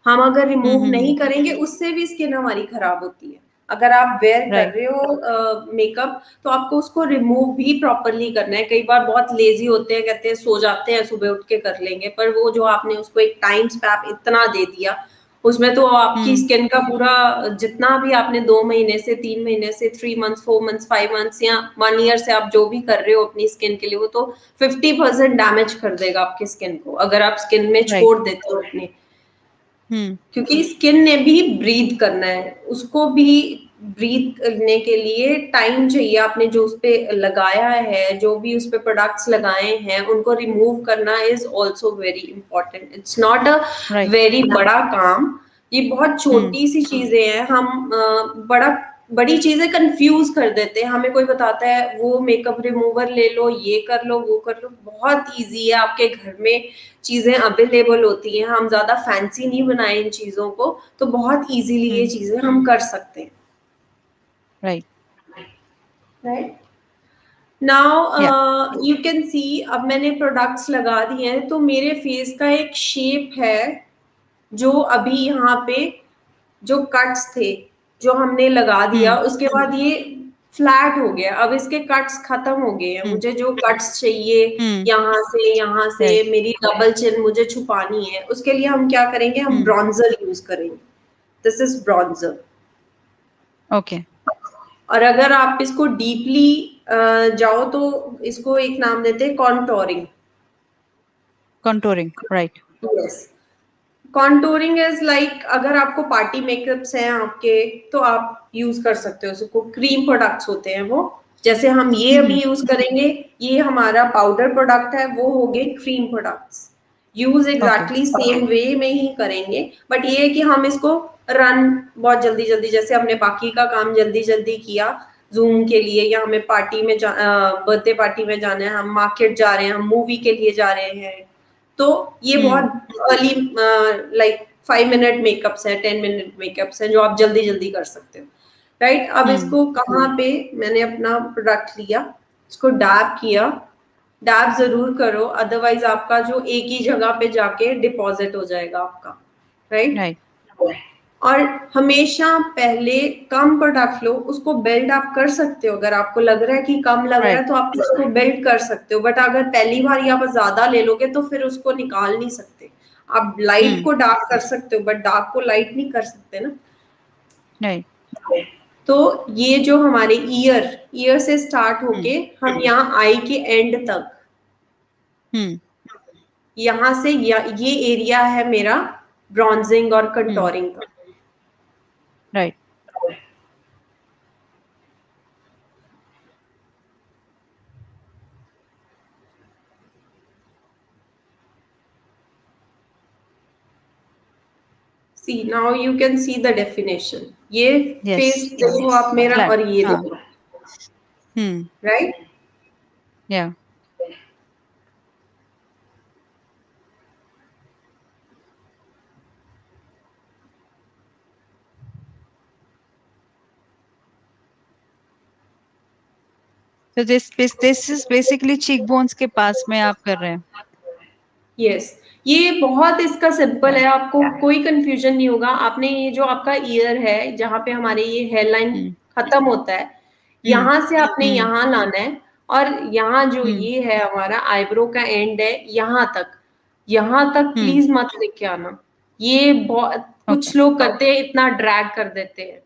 हम अगर रिमूव हम्म। नहीं करेंगे उससे भी स्किन हमारी खराब होती है। अगर आप वेयर कर राइट। रहे हो मेकअप, तो आपको उसको रिमूव भी प्रॉपरली करना है। कई बार बहुत लेजी होते हैं, कहते हैं सो जाते हैं सुबह उठ के कर लेंगे, पर वो जो आपने उसको एक टाइम स्पैप इतना दे दिया, उसमें तो आपकी हम्म। स्किन का पूरा, जितना भी आपने 2 महीने से, 3 महीने से, 3 मंथ्स, 4 मंथ्स, 5 मंथ्स या 1 ईयर से आप जो भी कर रहे हो अपनी स्किन के लिए, वो तो 50% डैमेज कर देगा आपकी स्किन को, अगर आप स्किन में राइट। छोड़ देते हो अपने। हम्म। क्योंकि स्किन ने भी ब्रीथ करना है, उसको भी ब्रीथ करने के लिए टाइम चाहिए। आपने जो उस पे लगाया है, जो भी उस पे प्रोडक्ट्स लगाए हैं, उनको रिमूव करना is also very important. It's not a right. Very बड़ा काम, ये बहुत हम्म। छोटी सी चीजें हैं। हम बड़ा बड़ी चीजें कंफ्यूज कर देते हैं। हमें कोई बताता है वो मेकअप रिमूवर ले लो, ये कर लो, वो कर लो, बहुत इजी है, आपके घर में चीजें अवेलेबल होती हैं। हम ज्यादा फैंसी नहीं बनाए इन चीजों को, तो बहुत इजीली ये हम्म। चीजें हम कर सकते हैं। राइट। राइट नाउ या यू कैन सी, अब मैंने प्रोडक्ट्स लगा दिए हैं तो मेरे फेस का एक शेप है जो अभी यहाँ पे जो कट्स थे जो हमने लगा दिया, हम्म उसके बाद ये फ्लैट हो गया। अब इसके कट्स खत्म हो गए हैं, हम्म मुझे जो कट्स चाहिए हम्म यहाँ से राइट मेरी डबल चिन मुझे छुपानी है, उसके लिए हम क्या करेंगे, हम हम्म ब्रॉन्जर यूज करेंगे। This is bronzer. ओके और अगर आप इसको डीपली जाओ तो इसको एक नाम देते हैं contouring. Contouring right yes, contouring is like, अगर आपको पार्टी मेकअप्स हैं आपके तो आप यूज कर सकते हो उसको। क्रीम प्रोडक्ट्स होते हैं वो, जैसे हम ये हम्म अभी यूज करेंगे, ये हमारा पाउडर प्रोडक्ट है, वो हो गए cream products. Use okay exactly same way में ही करेंगे, बट ये है कि हम इसको रन बहुत जल्दी जल्दी, जैसे हमने बाकी का काम जल्दी जल्दी किया जूम के लिए, या हमें पार्टी में बर्थडे पार्टी में जाना है, हम मार्केट जा रहे हैं, हम मूवी के लिए जा रहे हैं, तो ये हम्म बहुत अर्ली लाइक 5 मिनट मेकअप्स है, 10 मिनट मेकअप्स है जो आप जल्दी जल्दी कर सकते हो। राइट, अब हम्म इसको कहाँ पे मैंने अपना प्रोडक्ट लिया, इसको डैब किया। डैब जरूर करो, अदरवाइज आपका जो एक ही जगह पे जाके डिपॉजिट हो जाएगा आपका। राइट, राइट और हमेशा पहले कम प्रोडक्ट लो, उसको बिल्ड आप कर सकते हो। अगर आपको लग रहा है कि कम लग रहा राइट है तो आप उसको बिल्ड कर सकते हो, बट अगर पहली बार ही आप ज्यादा ले लोगे तो फिर उसको निकाल नहीं सकते। आप लाइट हम्म को डार्क कर सकते हो बट डार्क को लाइट नहीं कर सकते ना। राइट तो ये जो हमारे ईयर ईयर से स्टार्ट हम्म होके हम यहाँ आई के एंड तक, हम्म यहाँ से ये एरिया है मेरा ब्रॉन्जिंग और हम्म कंटोरिंग का। Right see now you can see the definition. ये यस फेस देखो आप मेरा, फ्लैट और ये हाँ देखो। हम्म राइट, या तो this is basically cheek bones के पास में आप कर रहे हैं यस, ये बहुत इसका सिंपल या है, आपको कोई कंफ्यूजन नहीं होगा। आपने ये जो आपका ईयर है जहाँ पे हमारे ये हेयर लाइन हम्म खत्म होता है, हम्म यहाँ से आपने हम्म यहाँ लाना है, और यहाँ जो हम्म ये है हमारा आईब्रो का एंड है, यहाँ तक हम्म प्लीज मत लेके आना। ये बहुत ओके कुछ लोग करते हैं, इतना ड्रैग कर देते हैं,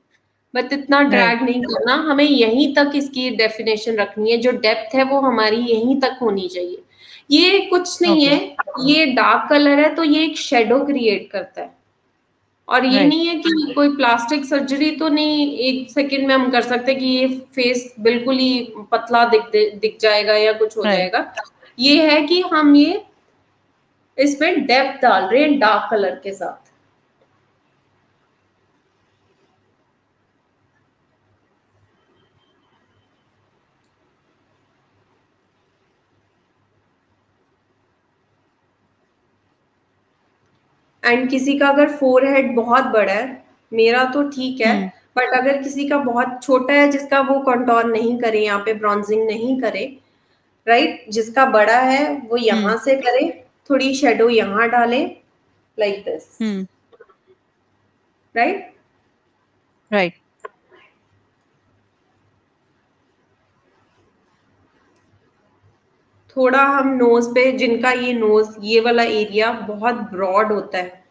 बट इतना राइट ड्रैग नहीं करना, हमें यहीं तक इसकी डेफिनेशन रखनी है। जो डेप्थ है वो हमारी यहीं तक होनी चाहिए। ये कुछ नहीं ओके है, ये डार्क कलर है तो ये एक शेडो क्रिएट करता है। और ये राइट नहीं है कि कोई प्लास्टिक सर्जरी तो नहीं, एक सेकंड में हम कर सकते हैं कि ये फेस बिल्कुल ही पतला दिख जाएगा या कुछ हो राइट जाएगा। ये है कि हम ये इसमें डेप्थ डाल रहे हैं डार्क कलर के साथ। एंड किसी का अगर फोरहेड बहुत बड़ा है, मेरा तो ठीक है, हम्म बट अगर किसी का बहुत छोटा है जिसका वो कंटोर नहीं करे, यहाँ पे ब्रॉन्जिंग नहीं करे, राइट, जिसका बड़ा है वो हम्म यहाँ से करे, थोड़ी शेडो यहाँ डाले, like this. Hmm right, right थोड़ा हम नोज पे, जिनका ये नोज ये वाला एरिया बहुत ब्रॉड होता है,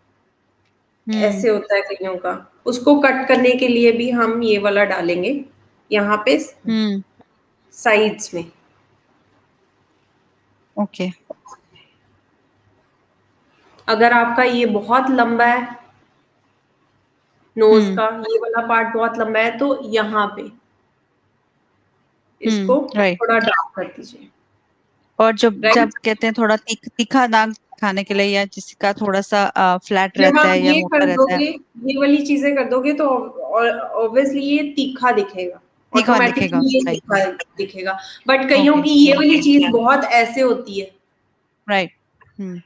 हम्म ऐसे होता है कईयों का, उसको कट करने के लिए भी हम ये वाला डालेंगे यहाँ पे हम्म साइड्स में। ओके अगर आपका ये बहुत लंबा है, नोज हम्म का ये वाला पार्ट बहुत लंबा है, तो यहाँ पे इसको राइट थोड़ा डार्क कर दीजिए। और जब जब राइट, कहते हैं थोड़ा तीखा नाक खाने के लिए या जिसका थोड़ा सा फ्लैट जब रहता आप है या ये मोटा कर रहता है दोगे, ये वाली चीजें कर दोगे तो ऑब्वियसली ये तीखा दिखेगा, तीखा दिखेगा ऑटोमेटिकली ये राइट तीखा दिखेगा। बट कईयों ओके की ये वाली चीज बहुत ऐसे होती है, राइट हम्म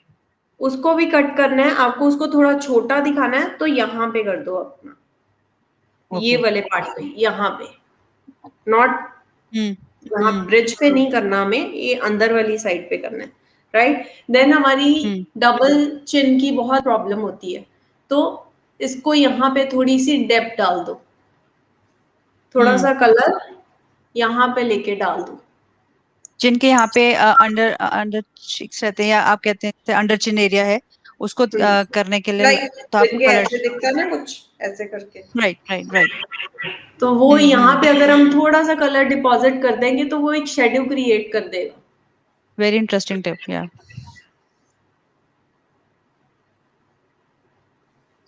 उसको भी कट करना है आपको, उसको थोड़ा छोटा दिखाना है तो यहाँ पे कर दो अपना, ये ओके वाले पार्ट पे, यहाँ पे, नॉट यहाँ हम्म ब्रिज पे नहीं करना हमें, ये अंदर वाली साइड पे करना है, राइट। देन हमारी हम्म डबल चिन की बहुत प्रॉब्लम होती है, तो इसको यहाँ पे थोड़ी सी डेप्थ डाल दो, थोड़ा हम्म सा कलर यहाँ पे लेके डाल दो। जिनके यहाँ पे अंडर अंडर चिक्स रहते हैं, या आप कहते हैं अंडर चिन एरिया है, उसको करने के लिए लाइक तो आपको जिनके कलर। ऐसे दिखता है ना कुछ ऐसे करके, राइट राइट राइट। तो वो यहाँ हम्म। पे अगर हम थोड़ा सा कलर डिपॉजिट कर देंगे तो वो एक शेडो क्रिएट कर देगा। Very interesting tip, yeah.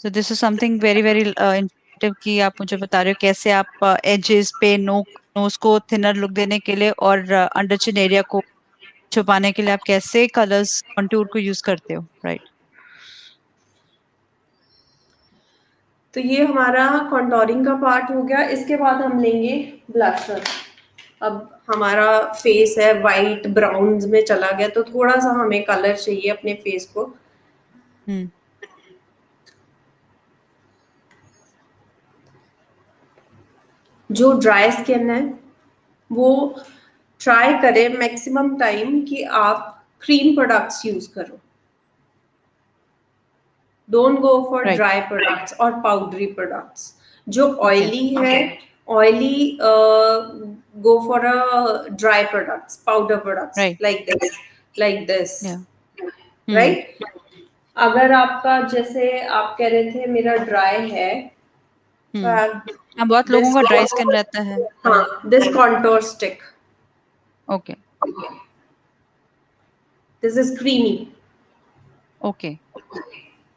So this is something very very interesting कि आप मुझे बता रहे हो कैसे आप एजेस पे नोज को थिनर लुक देने के लिए और अंडर चिन एरिया को छुपाने के लिए आप कैसे कलर्स कंटूर को यूज करते हो, राइट। तो ये हमारा कॉन्टोरिंग का पार्ट हो गया। इसके बाद हम लेंगे ब्लशर। अब हमारा फेस है वाइट ब्राउन में चला गया, तो थोड़ा सा हमें कलर चाहिए अपने फेस को। हम्म जो ड्राई स्किन है वो ट्राई करें मैक्सिमम टाइम कि आप क्रीम प्रोडक्ट्स यूज करो, don't go for right. Dry products और पाउडरी प्रोडक्ट्स। जो ओके। ऑयली है, oily, go for a dry products, powder products right. Like this, या। हम्म राइट। अगर आपका जैसे आप कह रहे थे मेरा ड्राई है, हम्म हाँ, बहुत लोगों दिस, का ड्राई स्किन रहता है, हाँ, right. This contour stick, okay. This is creamy, okay.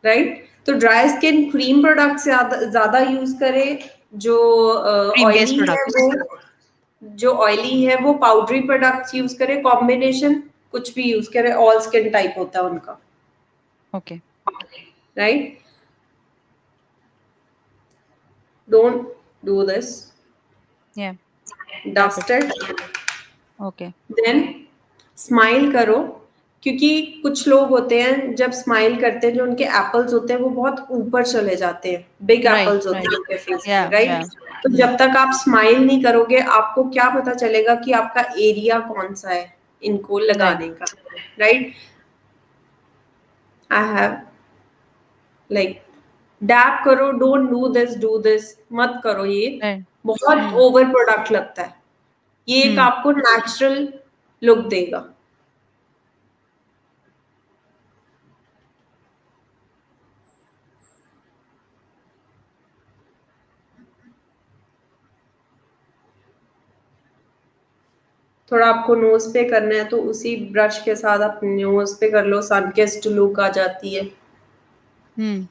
Right. तो ड्राई स्किन क्रीम प्रोडक्ट ज्यादा ज्यादा यूज करे। जो क्रीम बेस्ड ऑयली है प्रोडक्ट्स। वो जो ऑयली है वो पाउडरी प्रोडक्ट्स यूज करे, कॉम्बिनेशन कुछ भी यूज करे, ऑल स्किन टाइप होता है उनका, okay. Right. Don't do this, yeah. Tap it. Dust it, okay. Then smile करो। क्योंकि कुछ लोग होते हैं जब स्माइल करते हैं, जो उनके एप्पल्स होते हैं वो बहुत ऊपर चले जाते हैं, बिग राइट एप्पल्स होते राइट। हैं उनके फेस या पे, या। राइट। तो जब तक आप स्माइल नहीं करोगे आपको क्या पता चलेगा कि आपका एरिया कौन सा है इनको राइट लगाने का, right. I have like dab करो, डू दिस मत करो, ये राइट। बहुत हम्म ओवर प्रोडक्ट लगता है। ये एक हम्म आपको नेचुरल लुक देगा। थोड़ा आपको नोज पे करना है तो उसी ब्रश के साथ अपने नोज पे कर लो, सनकिस्ड लुक आ जाती है। हम्म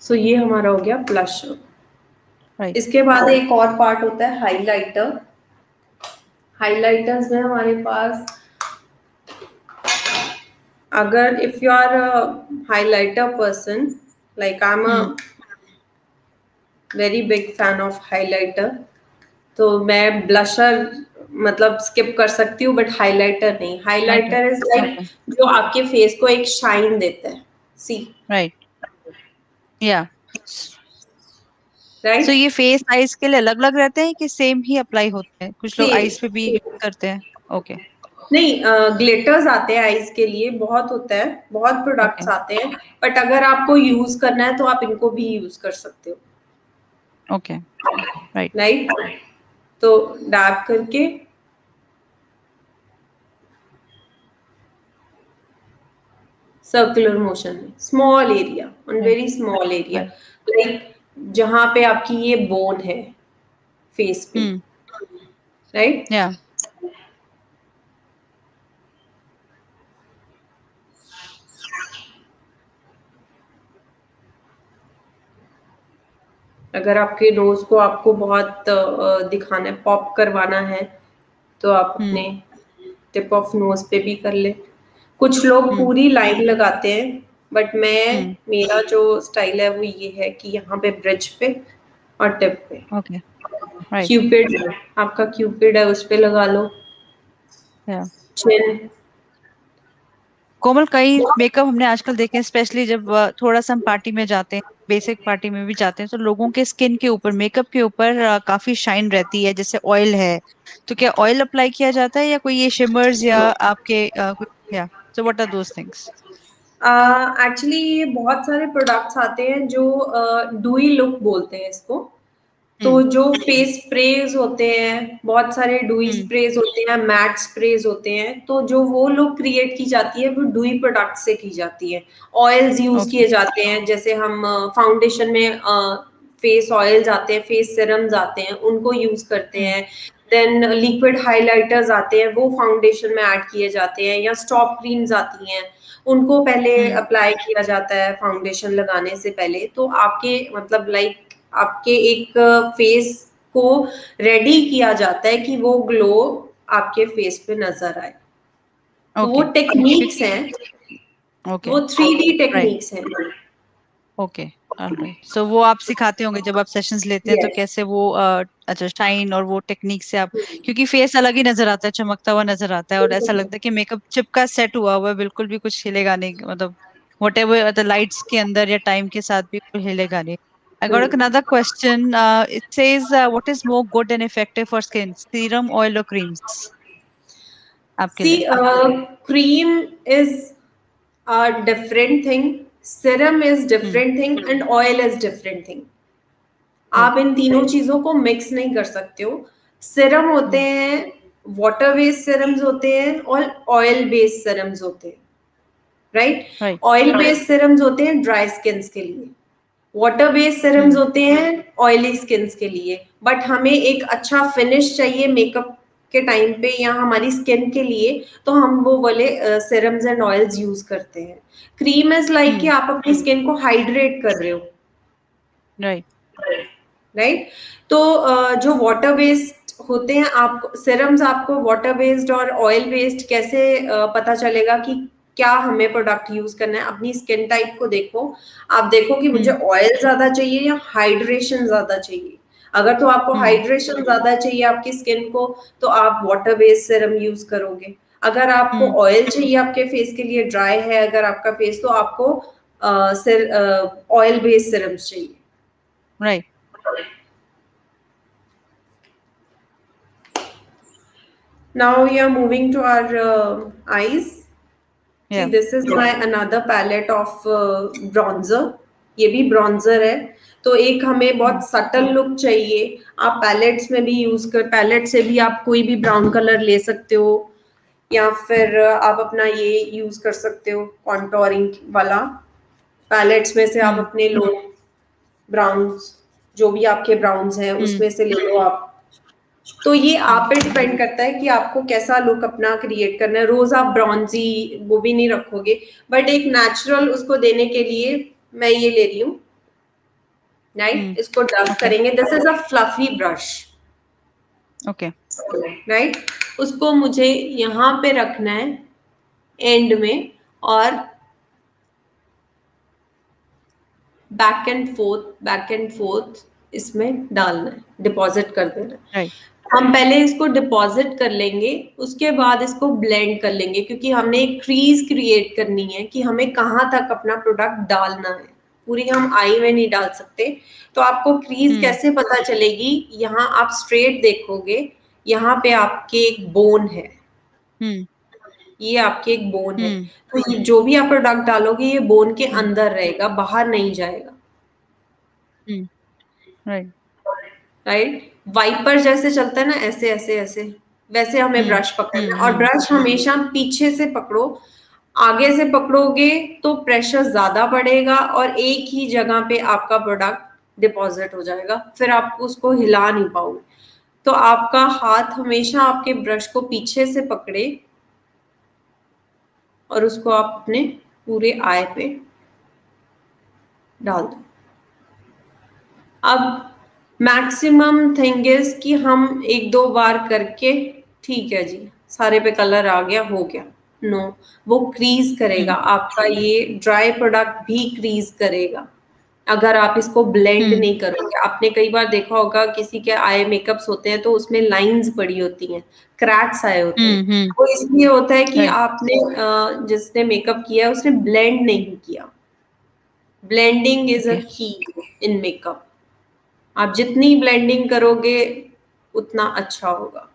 सो ये हमारा हो गया ब्लश। राइट। इसके बाद एक और पार्ट होता है हाइलाइटर। हाइलाइटर्स में हमारे पास, अगर if you are highlighter person, like I am a hmm very big fan of highlighter, तो मैं ब्लशर मतलब स्किप कर सकती हूँ बट हाइलाइटर नहीं। Right. Highlighter is like okay. जो आपके फेस को एक शाइन देता है, सी, राइट। या। सो राइट। ये फेस आइज के लिए अलग अलग रहते हैं कि सेम ही अप्लाई होते हैं? कुछ लोग सेम, आइज पे भी यूज करते हैं। ओके। नहीं, ग्लिटर्स आते हैं आईज के लिए, बहुत होता है, बहुत ओके। प्रोडक्ट्स आते हैं। बट अगर आपको यूज करना है तो आप इनको भी यूज कर सकते हो, ओके। राइट। राइट। तो डैब करके सर्कुलर मोशन में small area, on right. Very small area, right. Like जहां पे आपकी ये बोन है फेस पे, हम्म राइट। या। अगर आपके नोज को आपको बहुत दिखाना है, पॉप करवाना है, तो आप हम्म अपने टिप ऑफ नोज पे भी कर ले। कुछ लोग हम्म पूरी लाइन लगाते हैं, बट मैं हम्म। मेरा जो स्टाइल है वो ये है कि यहाँ पे ब्रिज पे और टिप पे ओके। राइट। क्यूपिड, आपका क्यूपिड है उस पे लगा लो। या चिन। कोमल, कई मेकअप हमने आजकल देखे हैं, स्पेशली जब थोड़ा सा हम पार्टी में जाते हैं, बेसिक पार्टी में भी जाते हैं, तो लोगों के स्किन के ऊपर, मेकअप के ऊपर काफी शाइन रहती है, जैसे ऑयल है। तो क्या ऑयल अप्लाई किया जाता है, या कोई ये शिमर्स या आपके या so what are those things? Actually ये बहुत सारे प्रोडक्ट्स आते हैं जो डूई लुक बोलते हैं इसको। तो हम्म। जो फेस स्प्रेज होते हैं, बहुत सारे डुई हम्म। स्प्रेज होते हैं, मैट स्प्रेज होते हैं, तो जो वो लुक क्रिएट की जाती है वो डुई प्रोडक्ट से की जाती है। Oils use okay. किए जाते हैं, जैसे हम फाउंडेशन में फेस ऑयल्स आते हैं, फेस सिरम्स आते हैं, उनको यूज करते हम्म। हैं। देन लिक्विड हाइलाइटर्स आते हैं, वो फाउंडेशन में ऐड किए जाते हैं, या स्टॉप क्रीम्स आती हैं, उनको पहले हम्म। अप्लाई किया जाता है फाउंडेशन लगाने से पहले। तो आपके मतलब लाइक आपके एक फेस को रेडी किया जाता है कि वो ग्लो आपके फेस पे नजर आए। तो वो ओके। टेक्निक्स क्योंकि हैं, ओके। वो 3D राइट। टेक्निक्स हैं। ओके। ऑलराइट, सो वो आप सिखाते होंगे जब आप सेशंस लेते हैं, तो यस। कैसे वो अच्छा, शाइन और वो टेक्निक से आप, क्योंकि फेस अलग ही नजर आता है, चमकता हुआ नजर आता है, और ऐसा लगता है कि मेकअप चिपका सेट हुआ हुआ है, बिल्कुल भी कुछ हिलेगा नहीं, मतलब वट एवर द लाइट्स के अंदर या टाइम के साथ भी कुछ हिलेगा नहीं। I got another question. It says, what is more good and effective for skin, serum, oil, or creams? आपके सी लिए? Cream is a different thing, serum is hmm. different thing, and oil is different thing. Right. आप इन तीनों चीजों को मिक्स नहीं कर सकते हो। सिरम होते हम्म। हैं, वाटर बेस्ड सिरम्स होते हैं और ऑयल बेस्ड सिरम्स होते हैं, right. Right. Oil based serums होते हैं ड्राई स्किन के लिए, वाटर बेस्ड सिरम्स हम्म। होते हैं ऑयली स्किन के लिए। बट हमें एक अच्छा फिनिश चाहिए मेकअप के टाइम पे या हमारी स्किन के लिए, तो हम वो वाले सिरम्स एंड ऑयल्स यूज करते हैं। क्रीम इज लाइक कि हम्म। आप अपनी स्किन को हाइड्रेट कर रहे हो, राइट। राइट। तो जो वाटर बेस्ड होते हैं, आप सिरम्स आपको वाटर बेस्ड और ऑयल बेस्ड कैसे पता चलेगा कि क्या हमें प्रोडक्ट यूज करना है? अपनी स्किन टाइप को देखो, आप देखो कि मुझे हम्म। ऑयल ज्यादा चाहिए या हाइड्रेशन ज्यादा चाहिए। अगर तो आपको हम्म। हाइड्रेशन ज्यादा चाहिए आपकी स्किन को, तो आप वाटर बेस्ड सिरम यूज करोगे। अगर आपको हम्म। ऑयल चाहिए आपके फेस के लिए, ड्राई है अगर आपका फेस, तो आपको सिर ऑयल बेस्ड सिरम्स चाहिए। Right. Now we are moving to our eyes. See, या। this is my another palette of bronzer. ये भी ब्रॉन्जर है। तो एक हमें हम्म। बहुत सटल लुक चाहिए। आप पैलेट्स में भी यूज कर, पैलेट से भी आप कोई भी ब्राउन कलर ले सकते हो, या फिर आप अपना ये यूज कर सकते हो कॉन्टोरिंग वाला। पैलेट्स में से आप हम्म। अपने लो ब्राउन्स, जो भी आपके ब्राउन्स हैं हम्म। उसमें से ले लो आप। तो ये आप हम्म। पे डिपेंड करता है कि आपको कैसा लुक अपना क्रिएट करना है। रोज आप ब्रॉन्जी वो भी नहीं रखोगे, बट एक नेचुरल उसको देने के लिए मैं ये ले रही हूँ, राइट। हम्म। इसको डस्ट ओके। करेंगे, this is a fluffy brush, okay. Right. उसको मुझे यहाँ पे रखना है एंड में, और बैक एंड फोर्थ इसमें डालना है, डिपॉजिट कर देना है। राइट। हम पहले इसको डिपॉजिट कर लेंगे, उसके बाद इसको ब्लेंड कर लेंगे, क्योंकि हमने एक क्रीज क्रिएट करनी है कि हमें कहाँ तक अपना प्रोडक्ट डालना है। पूरी हम आई में नहीं डाल सकते। तो आपको क्रीज हम्म। कैसे पता चलेगी? यहाँ आप स्ट्रेट देखोगे, यहाँ पे आपके एक बोन है, हम्म। ये आपके एक बोन है। हम्म। तो ये जो भी आप प्रोडक्ट डालोगे ये बोन के हम्म। अंदर रहेगा, बाहर नहीं जाएगा, हम्म। राइट। राइट। वाइपर जैसे चलता है ना, ऐसे ऐसे ऐसे, वैसे हमें हम्म। ब्रश पकड़ना है। हम्म। और हम्म। ब्रश हमेशा पीछे से पकड़ो, आगे से पकड़ोगे तो प्रेशर ज्यादा पड़ेगा और एक ही जगह पे आपका प्रोडक्ट डिपॉजिट हो जाएगा, फिर आप उसको हिला नहीं पाओगे। तो आपका हाथ हमेशा आपके ब्रश को पीछे से पकड़े और उसको आप अपने पूरे आई पे डाल दो। अब मैक्सिमम थिंग इज कि हम एक दो बार करके, ठीक है जी, सारे पे कलर आ गया, हो गया, नो, वो क्रीज करेगा, हुँ, आपका ये ड्राई प्रोडक्ट भी क्रीज करेगा अगर आप इसको ब्लेंड हुँ, नहीं करोगे। आपने कई बार देखा होगा किसी के आई मेकअप्स होते हैं तो उसमें लाइंस पड़ी होती हैं, क्रैक्स आए होते हैं। हुँ, हुँ, वो इसलिए होता है कि राइट, आपने जिसने मेकअप किया है उसने ब्लेंड नहीं किया। Blending is a okay. की इन मेकअप। आप जितनी ब्लेंडिंग करोगे उतना अच्छा होगा।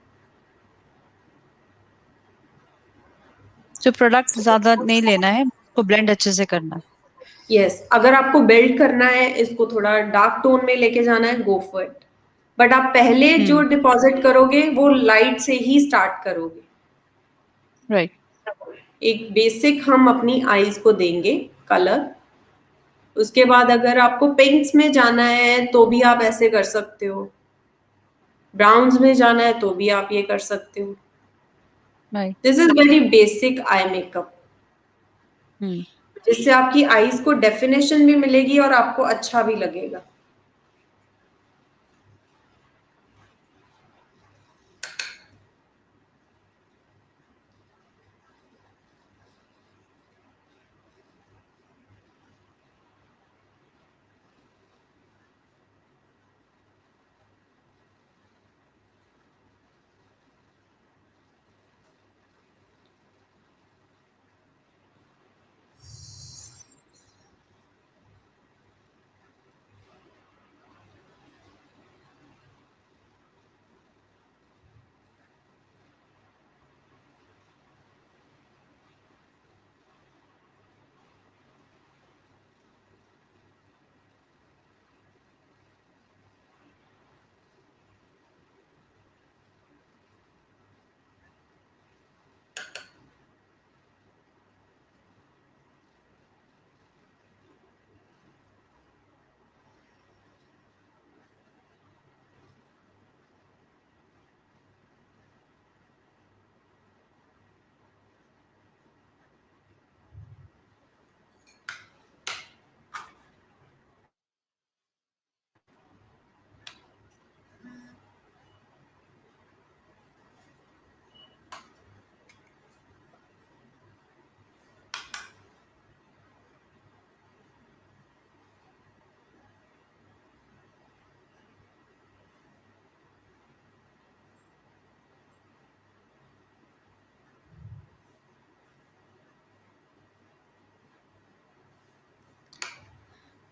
तो प्रोडक्ट ज़्यादा नहीं लेना है, उसको ब्लेंड अच्छे से करना है। यस, अगर आपको बिल्ड करना है, इसको थोड़ा डार्क टोन में लेके जाना है, गो फॉर इट। बट आप पहले जो हुँ, डिपॉजिट करोगे वो लाइट से ही स्टार्ट करोगे। राइट, एक बेसिक हम अपनी आईज को देंगे कलर। उसके बाद अगर आपको पिंक्स में जाना है तो भी आप ऐसे कर सकते हो, ब्राउन्स में जाना है तो भी आप ये कर सकते हो। Right, this is very basic eye makeup, hmm. जिससे आपकी आईज को डेफिनेशन भी मिलेगी और आपको अच्छा भी लगेगा।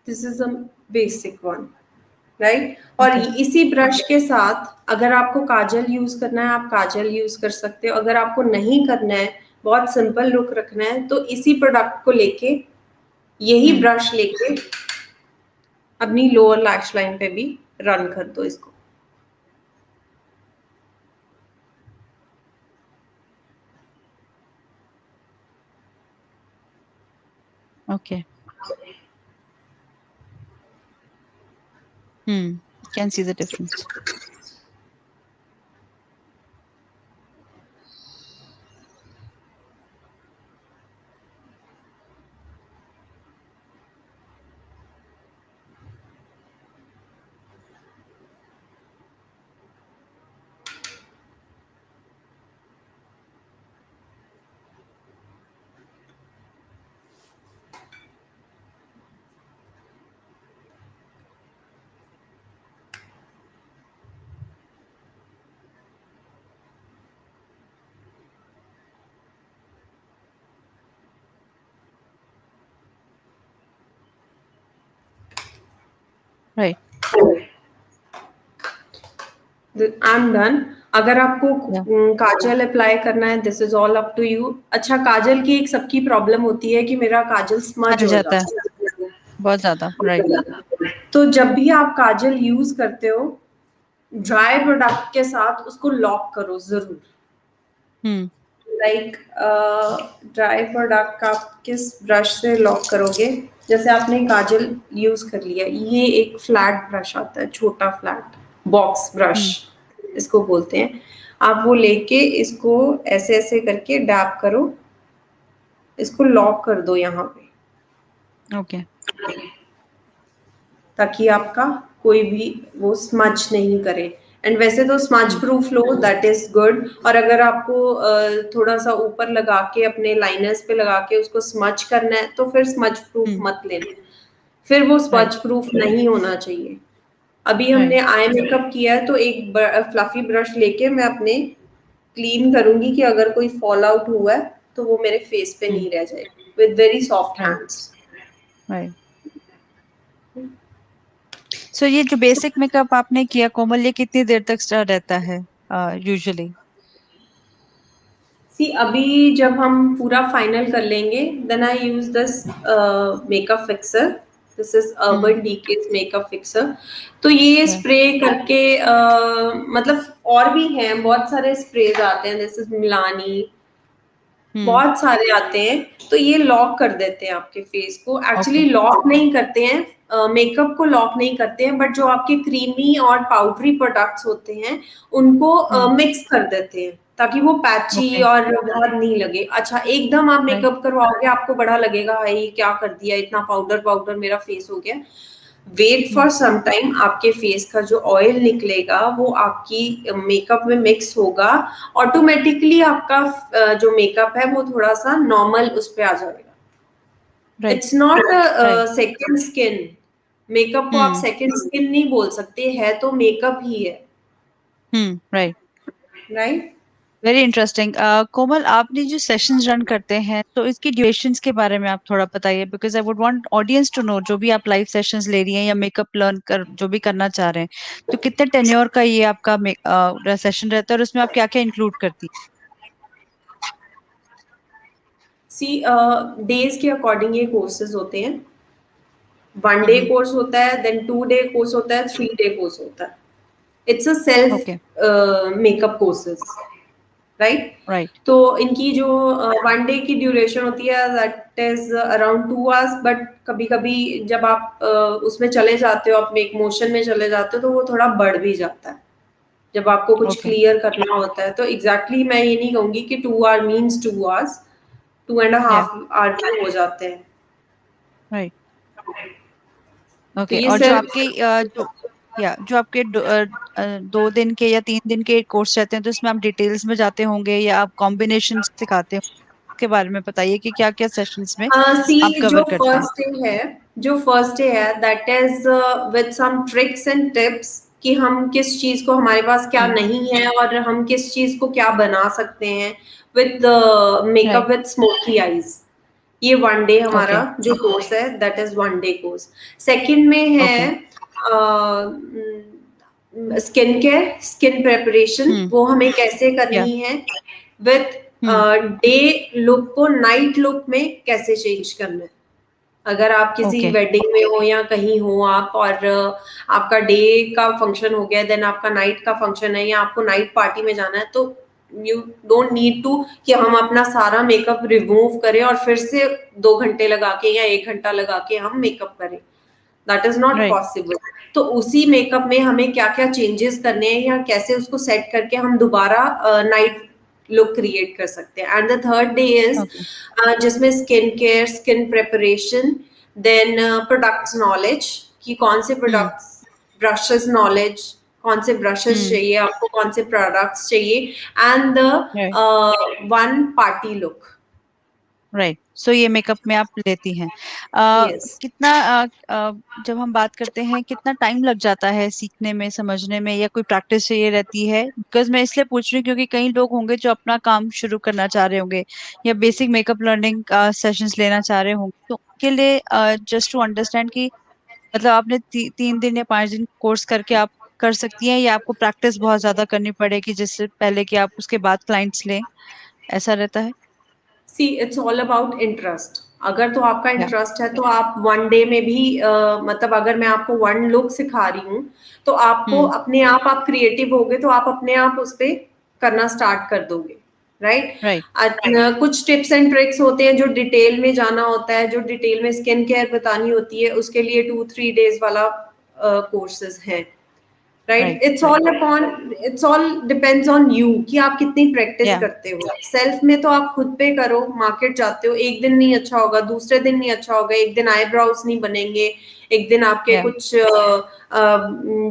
This is a basic one, right. और ओके, इसी ब्रश के साथ अगर आपको काजल यूज करना है आप काजल यूज कर सकते हो। अगर आपको नहीं करना है, बहुत सिंपल लुक रखना है, तो इसी प्रोडक्ट को लेके, यही हुँ, ब्रश लेके अपनी लोअर लैश लाइन पे भी रन कर दो इसको। Okay, hmm, can see the difference, right, I am done. अगर आपको या काजल अप्लाई करना है, this is all up to you. अच्छा, काजल की एक सबकी प्रॉब्लम होती है कि मेरा काजल स्मज छन हो जाता है, जाता बहुत ज़्यादा, राइट, है। तो जब भी आप काजल यूज करते हो, ड्राई प्रोडक्ट के साथ उसको लॉक करो जरूर। हुँ, लाइक ड्राई प्रोडक्ट आप किस ब्रश से लॉक करोगे? जैसे आपने काजल यूज कर लिया, ये एक फ्लैट ब्रश आता है, छोटा फ्लैट बॉक्स ब्रश हुँ, इसको बोलते हैं। आप वो लेके इसको ऐसे ऐसे करके डैप करो, इसको लॉक कर दो यहाँ पे, ओके, ताकि आपका कोई भी वो स्मच नहीं करे। एंड वैसे तो smudge hmm proof low, that is good. और अगर आपको थोड़ा सा ऊपर लगा के अपने लाइनर्स पे लगा के उसको स्मच करना है तो फिर स्मज प्रूफ हम्म मत लेना, फिर वो राइट स्मज प्रूफ नहीं होना चाहिए। अभी हमने राइट आई मेकअप किया है तो एक फ्लफी ब्रश लेके मैं अपने क्लीन करूंगी कि अगर कोई फॉल आउट हुआ है तो वो मेरे फेस पे हम्म नहीं रह जाए, with very soft right hands. Right. So ये जो बेसिक मेकअप आपने किया कोमल, ये कितनी देर तक रहता है यूजुअली? सी अभी जब हम पूरा फाइनल कर लेंगे then I use this makeup fixer, this is hmm Urban Decay's makeup fixer. तो ये right, स्प्रे करके मतलब और भी हैं बहुत सारे स्प्रेज आते हैं, दिस इज मिलानी, हम्म बहुत सारे आते हैं। तो ये लॉक कर देते हैं आपके फेस को, ओके एक्चुअली लॉक नहीं करते हैं, मेकअप को लॉक नहीं करते हैं, बट जो आपके क्रीमी और पाउडरी प्रोडक्ट्स होते हैं उनको हम्म मिक्स कर देते हैं ताकि वो पैची ओके और बहुत नहीं लगे। अच्छा एकदम आप राइट मेकअप करवाओगे आपको बड़ा लगेगा, हाय क्या कर दिया, इतना पाउडर पाउडर मेरा फेस हो गया। Wait hmm for some time, आपके फेस का जो ऑयल निकलेगा वो आपकी मेकअप में मिक्स होगा, ऑटोमेटिकली आपका जो मेकअप है वो थोड़ा सा नॉर्मल उस पे आ जाएगा। Right it's not right second skin, makeup को आप हम्म सेकेंड स्किन नहीं बोल सकते, है तो मेकअप ही है, right. Right. Very interesting. Komal, आपने जो सेशंस रन करते हैं तो इसकी ड्यूरेशंस के बारे में आप थोड़ा बताइए, because I would want audience to know, जो भी आप लाइव सेशंस ले रही हैं या मेकअप लर्न कर जो भी करना चाह रहे हैं, तो कितने टेन्योर का ये आपका सेशन रहता है और उसमें आप क्या क्या इंक्लूड करती सी डेज के अकॉर्डिंग ये कोर्सेज होते हैं। वन हैं? डे कोर्स होता है, देन 2 डे कोर्स होता है, 3 डे कोर्स होता है। It's a self okay makeup courses, right. Right तो इनकी जो 1 डे की ड्यूरेशन होती है that is around 2 hours, but कभी कभी जब आप उसमें चले जाते हो, अपने एक मोशन में चले जाते हो तो वो थोड़ा बढ़ भी जाता है जब आपको कुछ ओके क्लियर करना होता है। तो एग्जैक्टली exactly मैं ये नहीं कहूंगी कि 2 hour means 2 hours, two and या हाफ आवर भी हो जाते हैं। राइट तो ओके। ये और जो सिर्फ आपके जो आपके 2 दिन के या 3 दिन के कोर्स रहते हैं तो इसमें आप डिटेल्स में जाते होंगे या आप कॉम्बिनेशन सिखाते हो? उसके बारे में बताइए कि क्या क्या सेशंस में आप सी कवर करते हैं। जो फर्स्ट डे है that is with some tricks and tips कि हम किस चीज को, हमारे पास क्या हम्म नहीं है और हम किस चीज को क्या बना सकते हैं with makeup right with smoky eyes. ये 1 डे हमारा ओके जो कोर्स है that is 1 day course. Second में है okay skin care, skin preparation, hmm वो हमें कैसे या करनी है, विथ हम्म डे लुक को नाइट लुक में कैसे चेंज करना है। अगर आप किसी ओके वेडिंग में हो या कहीं हो आप और आपका डे का फंक्शन हो गया, देन आपका नाइट का फंक्शन है या आपको नाइट पार्टी में जाना है, तो यू डोंट नीड टू कि हम अपना सारा मेकअप रिमूव करें और फिर से 2 घंटे लगा के या 1 घंटा लगा के हम मेकअप करें, that is not right possible. तो उसी मेकअप में हमें क्या क्या चेंजेस करने हैं या कैसे उसको सेट करके हम दोबारा नाइट लुक क्रिएट कर सकते हैं। And the third day is okay जिसमें skin care, skin preparation, then products knowledge कि कौन से हम्म प्रोडक्ट्स, ब्रशेस नॉलेज, कौन से ब्रशेस हम्म चाहिए आपको, कौन से प्रोडक्ट्स चाहिए, and the right one party look. Right. So ये मेकअप में आप लेती हैं। यस। कितना जब हम बात करते हैं कितना टाइम लग जाता है सीखने में, समझने में, या कोई प्रैक्टिस चाहिए रहती है? बिकॉज मैं इसलिए पूछ रही हूँ क्योंकि कई लोग होंगे जो अपना काम शुरू करना चाह रहे होंगे या बेसिक मेकअप लर्निंग सेशंस लेना चाह रहे होंगे, तो उनके लिए जस्ट टू अंडरस्टैंड कि मतलब आपने 3 दिन या 5 दिन कोर्स करके आप कर सकती हैं या आपको प्रैक्टिस बहुत ज्यादा करनी पड़ेगी जिससे पहले कि आप उसके बाद क्लाइंट्स लें, ऐसा रहता है? See it's all about interest. अगर तो आपका या इंटरेस्ट है तो आप 1 डे में भी मतलब अगर मैं आपको वन लुक सिखा रही हूँ तो आपको हम्म अपने आप क्रिएटिव होगे तो आप अपने आप उस पे करना स्टार्ट कर दोगे, राइट। राइट कुछ टिप्स एंड ट्रिक्स होते हैं जो डिटेल में जाना होता है, जो डिटेल में स्किन केयर बतानी होती है, उसके लिए 2-3 डेज वाला कोर्सेज है, right. Right it's right all upon, it's all depends on you कि आप कितनी प्रैक्टिस या करते हो। सेल्फ में तो आप खुद पे करो, मार्केट जाते हो, एक दिन नहीं अच्छा होगा, दूसरे दिन नहीं अच्छा होगा, एक दिन आईब्रोज नहीं बनेंगे, एक दिन आपके Yeah. कुछ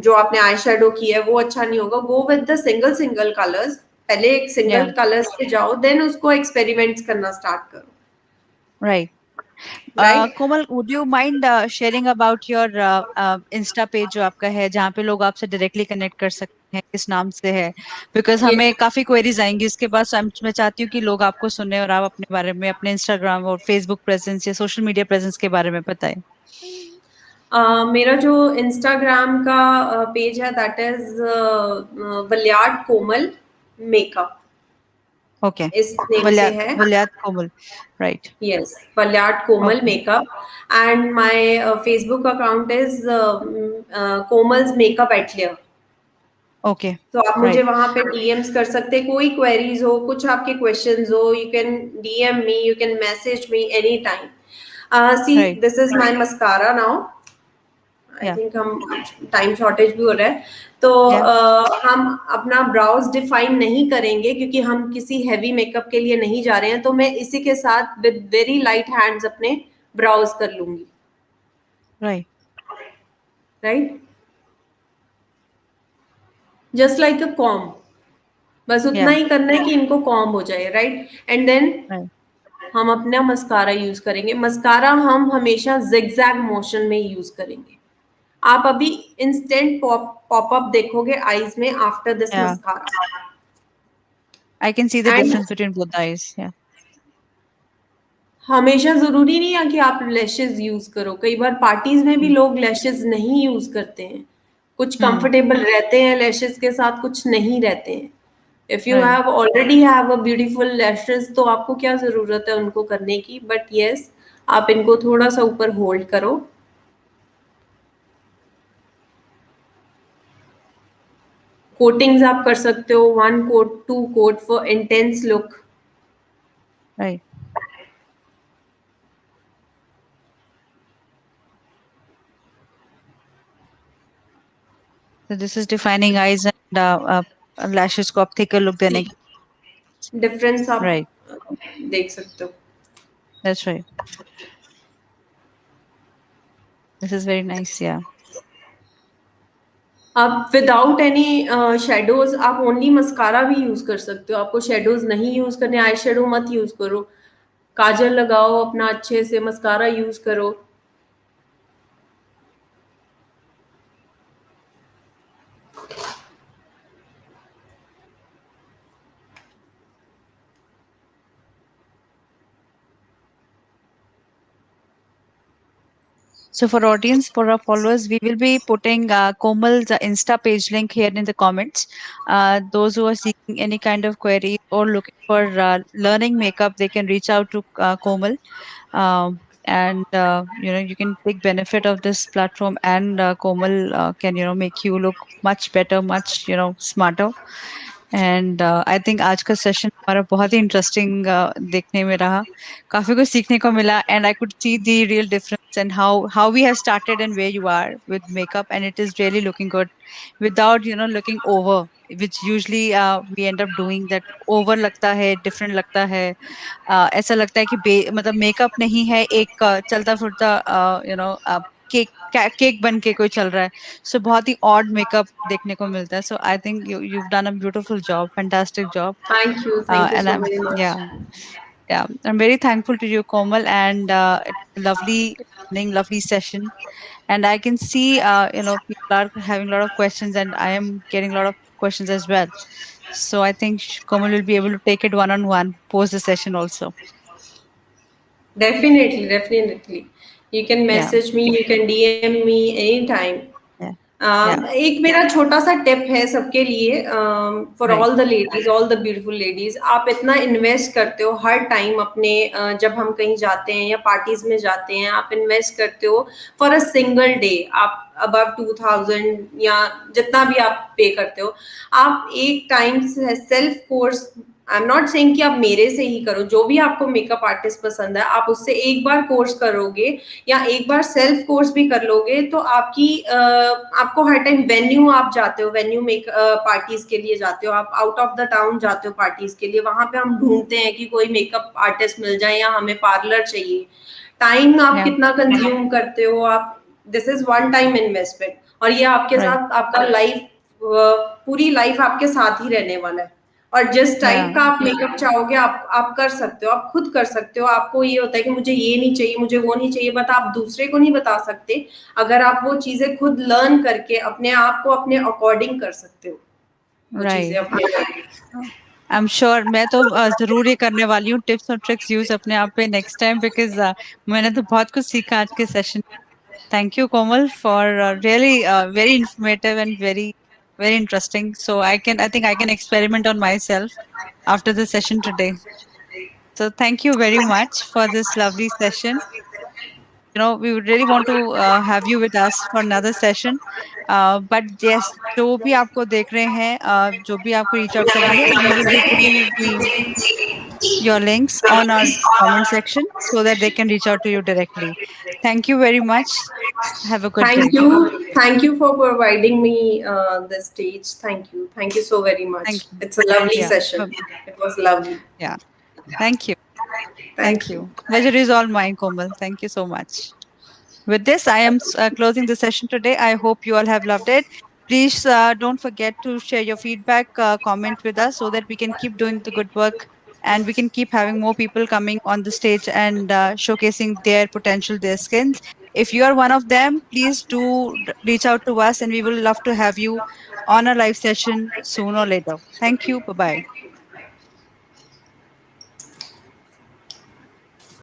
जो आपने आई शेडो की है वो अच्छा नहीं होगा, गो with the single single colours, पहले एक Yeah. सिंगल कलर्स पे जाओ, देन उसको एक्सपेरिमेंट्स करना स्टार्ट करो, Right. Right. Komal, would you mind sharing about your Insta page जो आपका है, जहाँ पे लोग आपसे डायरेक्टली कनेक्ट कर सकते हैं, किस नाम से है? बिकॉज ये हमें काफी क्वेरीज आएंगी इसके बाद, so मैं चाहती हूँ कि लोग आपको सुने और आप अपने बारे में, अपने इंस्टाग्राम और फेसबुक प्रेजेंस या सोशल मीडिया प्रेजेंस के बारे में बताएं। मेरा जो इंस्टाग्राम का पेज है दैट इज बलियाड कोमल मेकअप, ओके। इस नेम से वल्या है। वल्यात कोमल। राइट। यस, बलियाड Komal okay. Makeup. And my Facebook account is Komal's makeup atelier. Okay. तो आप मुझे राइट। वहां पे डीएम्स कर सकते हैं, कोई क्वेरीज हो, कुछ आपके क्वेश्चंस हो, you can DM me, you can message me any time. See, right. This is my mascara now. I yeah. Think हम टाइम शॉर्टेज भी हो रहा है, तो या। हम अपना ब्राउज डिफाइन नहीं करेंगे क्योंकि हम किसी हैवी मेकअप के लिए नहीं जा रहे हैं, तो मैं इसी के साथ विद वेरी लाइट हैंड्स अपने ब्राउज कर लूंगी, राइट। राइट, जस्ट लाइक अ कॉम। बस उतना या। ही करना है कि इनको कॉम हो जाए, राइट। And then right. हम अपना मस्कारा यूज करेंगे। मस्कारा हम हमेशा जिगजैग मोशन में यूज करेंगे। आप अभी इंस्टेंट पॉपअप देखोगे आईज में आफ्टर दिस या। Mascara. I can see the end difference between both eyes. या। हमेशा जरूरी नहीं है कि आप लैशेस यूज करो, कई बार पार्टीज में भी लोग लैशेस नहीं यूज करते हैं, कुछ हम्म। कंफर्टेबल रहते हैं लैशेस के साथ, कुछ नहीं रहते हैं। If you right. Have already have a beautiful lashes तो आपको क्या जरूरत है उनको करने की, बट यस, आप इनको थोड़ा सा ऊपर होल्ड करो। कोटिंग्स आप कर सकते हो, 1 coat 2 coat for intense look. Right. So this is defining eyes and lashes को आप thicker look देने की। डिफरेंस आप Right. देख सकते हो। That's right. This is very nice. Yeah. आप विदाउट एनी शेडोज आप ओनली मस्कारा भी यूज कर सकते हो, आपको शेडोज नहीं यूज करने, आई शेडो मत यूज करो, काजल लगाओ अपना अच्छे से, मस्कारा यूज करो। So for audience, for our followers, we will be putting Komal's Insta page link here in the comments. Those who are seeking any kind of query or looking for learning makeup, they can reach out to Komal. And you can take benefit of this platform, and Komal can make you look much better, much smarter. And I think आज का सेशन हमारा बहुत ही इंटरेस्टिंग देखने में रहा, काफी कुछ सीखने को मिला, and I could see the real difference and how we have started and where you are with makeup, and it is really looking good without looking over, which usually we end up doing that, over लगता है, different लगता है, ऐसा लगता है कि मतलब मेकअप नहीं है, एक चलता फिरता केक केक बन के कोई चल रहा है। सो बहुत ही ऑड मेकअप देखने को मिलता है। So I think you've done a beautiful job, fantastic job. Thank you And so I'm very much. yeah, yeah, I'm very thankful to you, Komal, and it's a lovely evening, lovely session. And I can see people are having a lot of questions, and I am getting a lot of questions as well. So I think Komal will be able to take it one on one post the session also. Definitely definitely, you can Yeah. Message me, you can DM me any time. Yeah. Yeah. एक मेरा छोटा सा टिप है सबके लिए, for Right. All the ladies, all the beautiful ladies, आप इतना इन्वेस्ट करते हो हर टाइम अपने, जब हम कहीं जाते हैं या पार्टीज में जाते हैं, आप इन्वेस्ट करते हो फॉर अ सिंगल डे, आप अबव 2000 या जितना भी आप पे करते हो, आप एक time self course, I am not saying कि आप मेरे से ही करो, जो भी आपको मेकअप आर्टिस्ट पसंद है आप उससे एक बार कोर्स करोगे या एक बार सेल्फ कोर्स भी कर लोगे, तो आपको हर टाइम वेन्यू आप जाते हो, वेन्यू मेक पार्टीज के लिए जाते हो, आप आउट ऑफ द टाउन जाते हो पार्टीज के लिए, वहां पे हम ढूंढते हैं कि कोई मेकअप आर्टिस्ट मिल जाए या हमें पार्लर चाहिए। टाइम आप Yeah. कितना कंज्यूम करते हो, आप this is one time investment, और ये आपके Right. साथ आपका लाइफ, पूरी लाइफ आपके साथ ही रहने वाला है। और जिस टाइप Yeah. का आप मेकअप चाहोगे आप कर सकते हो, आप खुद कर सकते हो। आपको ये होता है कि मुझे ये नहीं चाहिए, मुझे वो नहीं चाहिए, बट आप दूसरे को नहीं बता सकते। अगर आप वो चीजें खुद लर्न करके अपने आप को अपने अकॉर्डिंग कर सकते हो, वो चीजें Right. अपने लिए। आई एम श्योर, मैं तो जरूर ये करने वाली हूँ, टिप्स और ट्रिक्स यूज अपने आप पे नेक्स्ट टाइम, बिकॉज मैंने तो बहुत कुछ सीखा आज के session. Thank you Komal for really very informative and very very interesting. So I think I can experiment on myself after the session today. So thank you very much for this lovely session. We would really want to have you with us for another session. But yes, जो भी आपको देख रहे हैं, जो भी आपको reach out करेंगे, we will be putting your links on our comment section so that they can reach out to you directly. Thank you very much. Have a good day. Thank you for providing me the stage. Thank you so very Thank much. you. It's a lovely Yeah. session. It was lovely. Yeah. Thank you. Thank Thank you. you. Pleasure is all mine, Komal. Thank you so much. With this, I am closing the session today. I hope you all have loved it. Please don't forget to share your feedback, comment with us so that we can keep doing the good work and we can keep having more people coming on the stage and showcasing their potential, their skills. If you are one of them, please do reach out to us and we will love to have you on a live session soon or later. Thank you. Bye bye.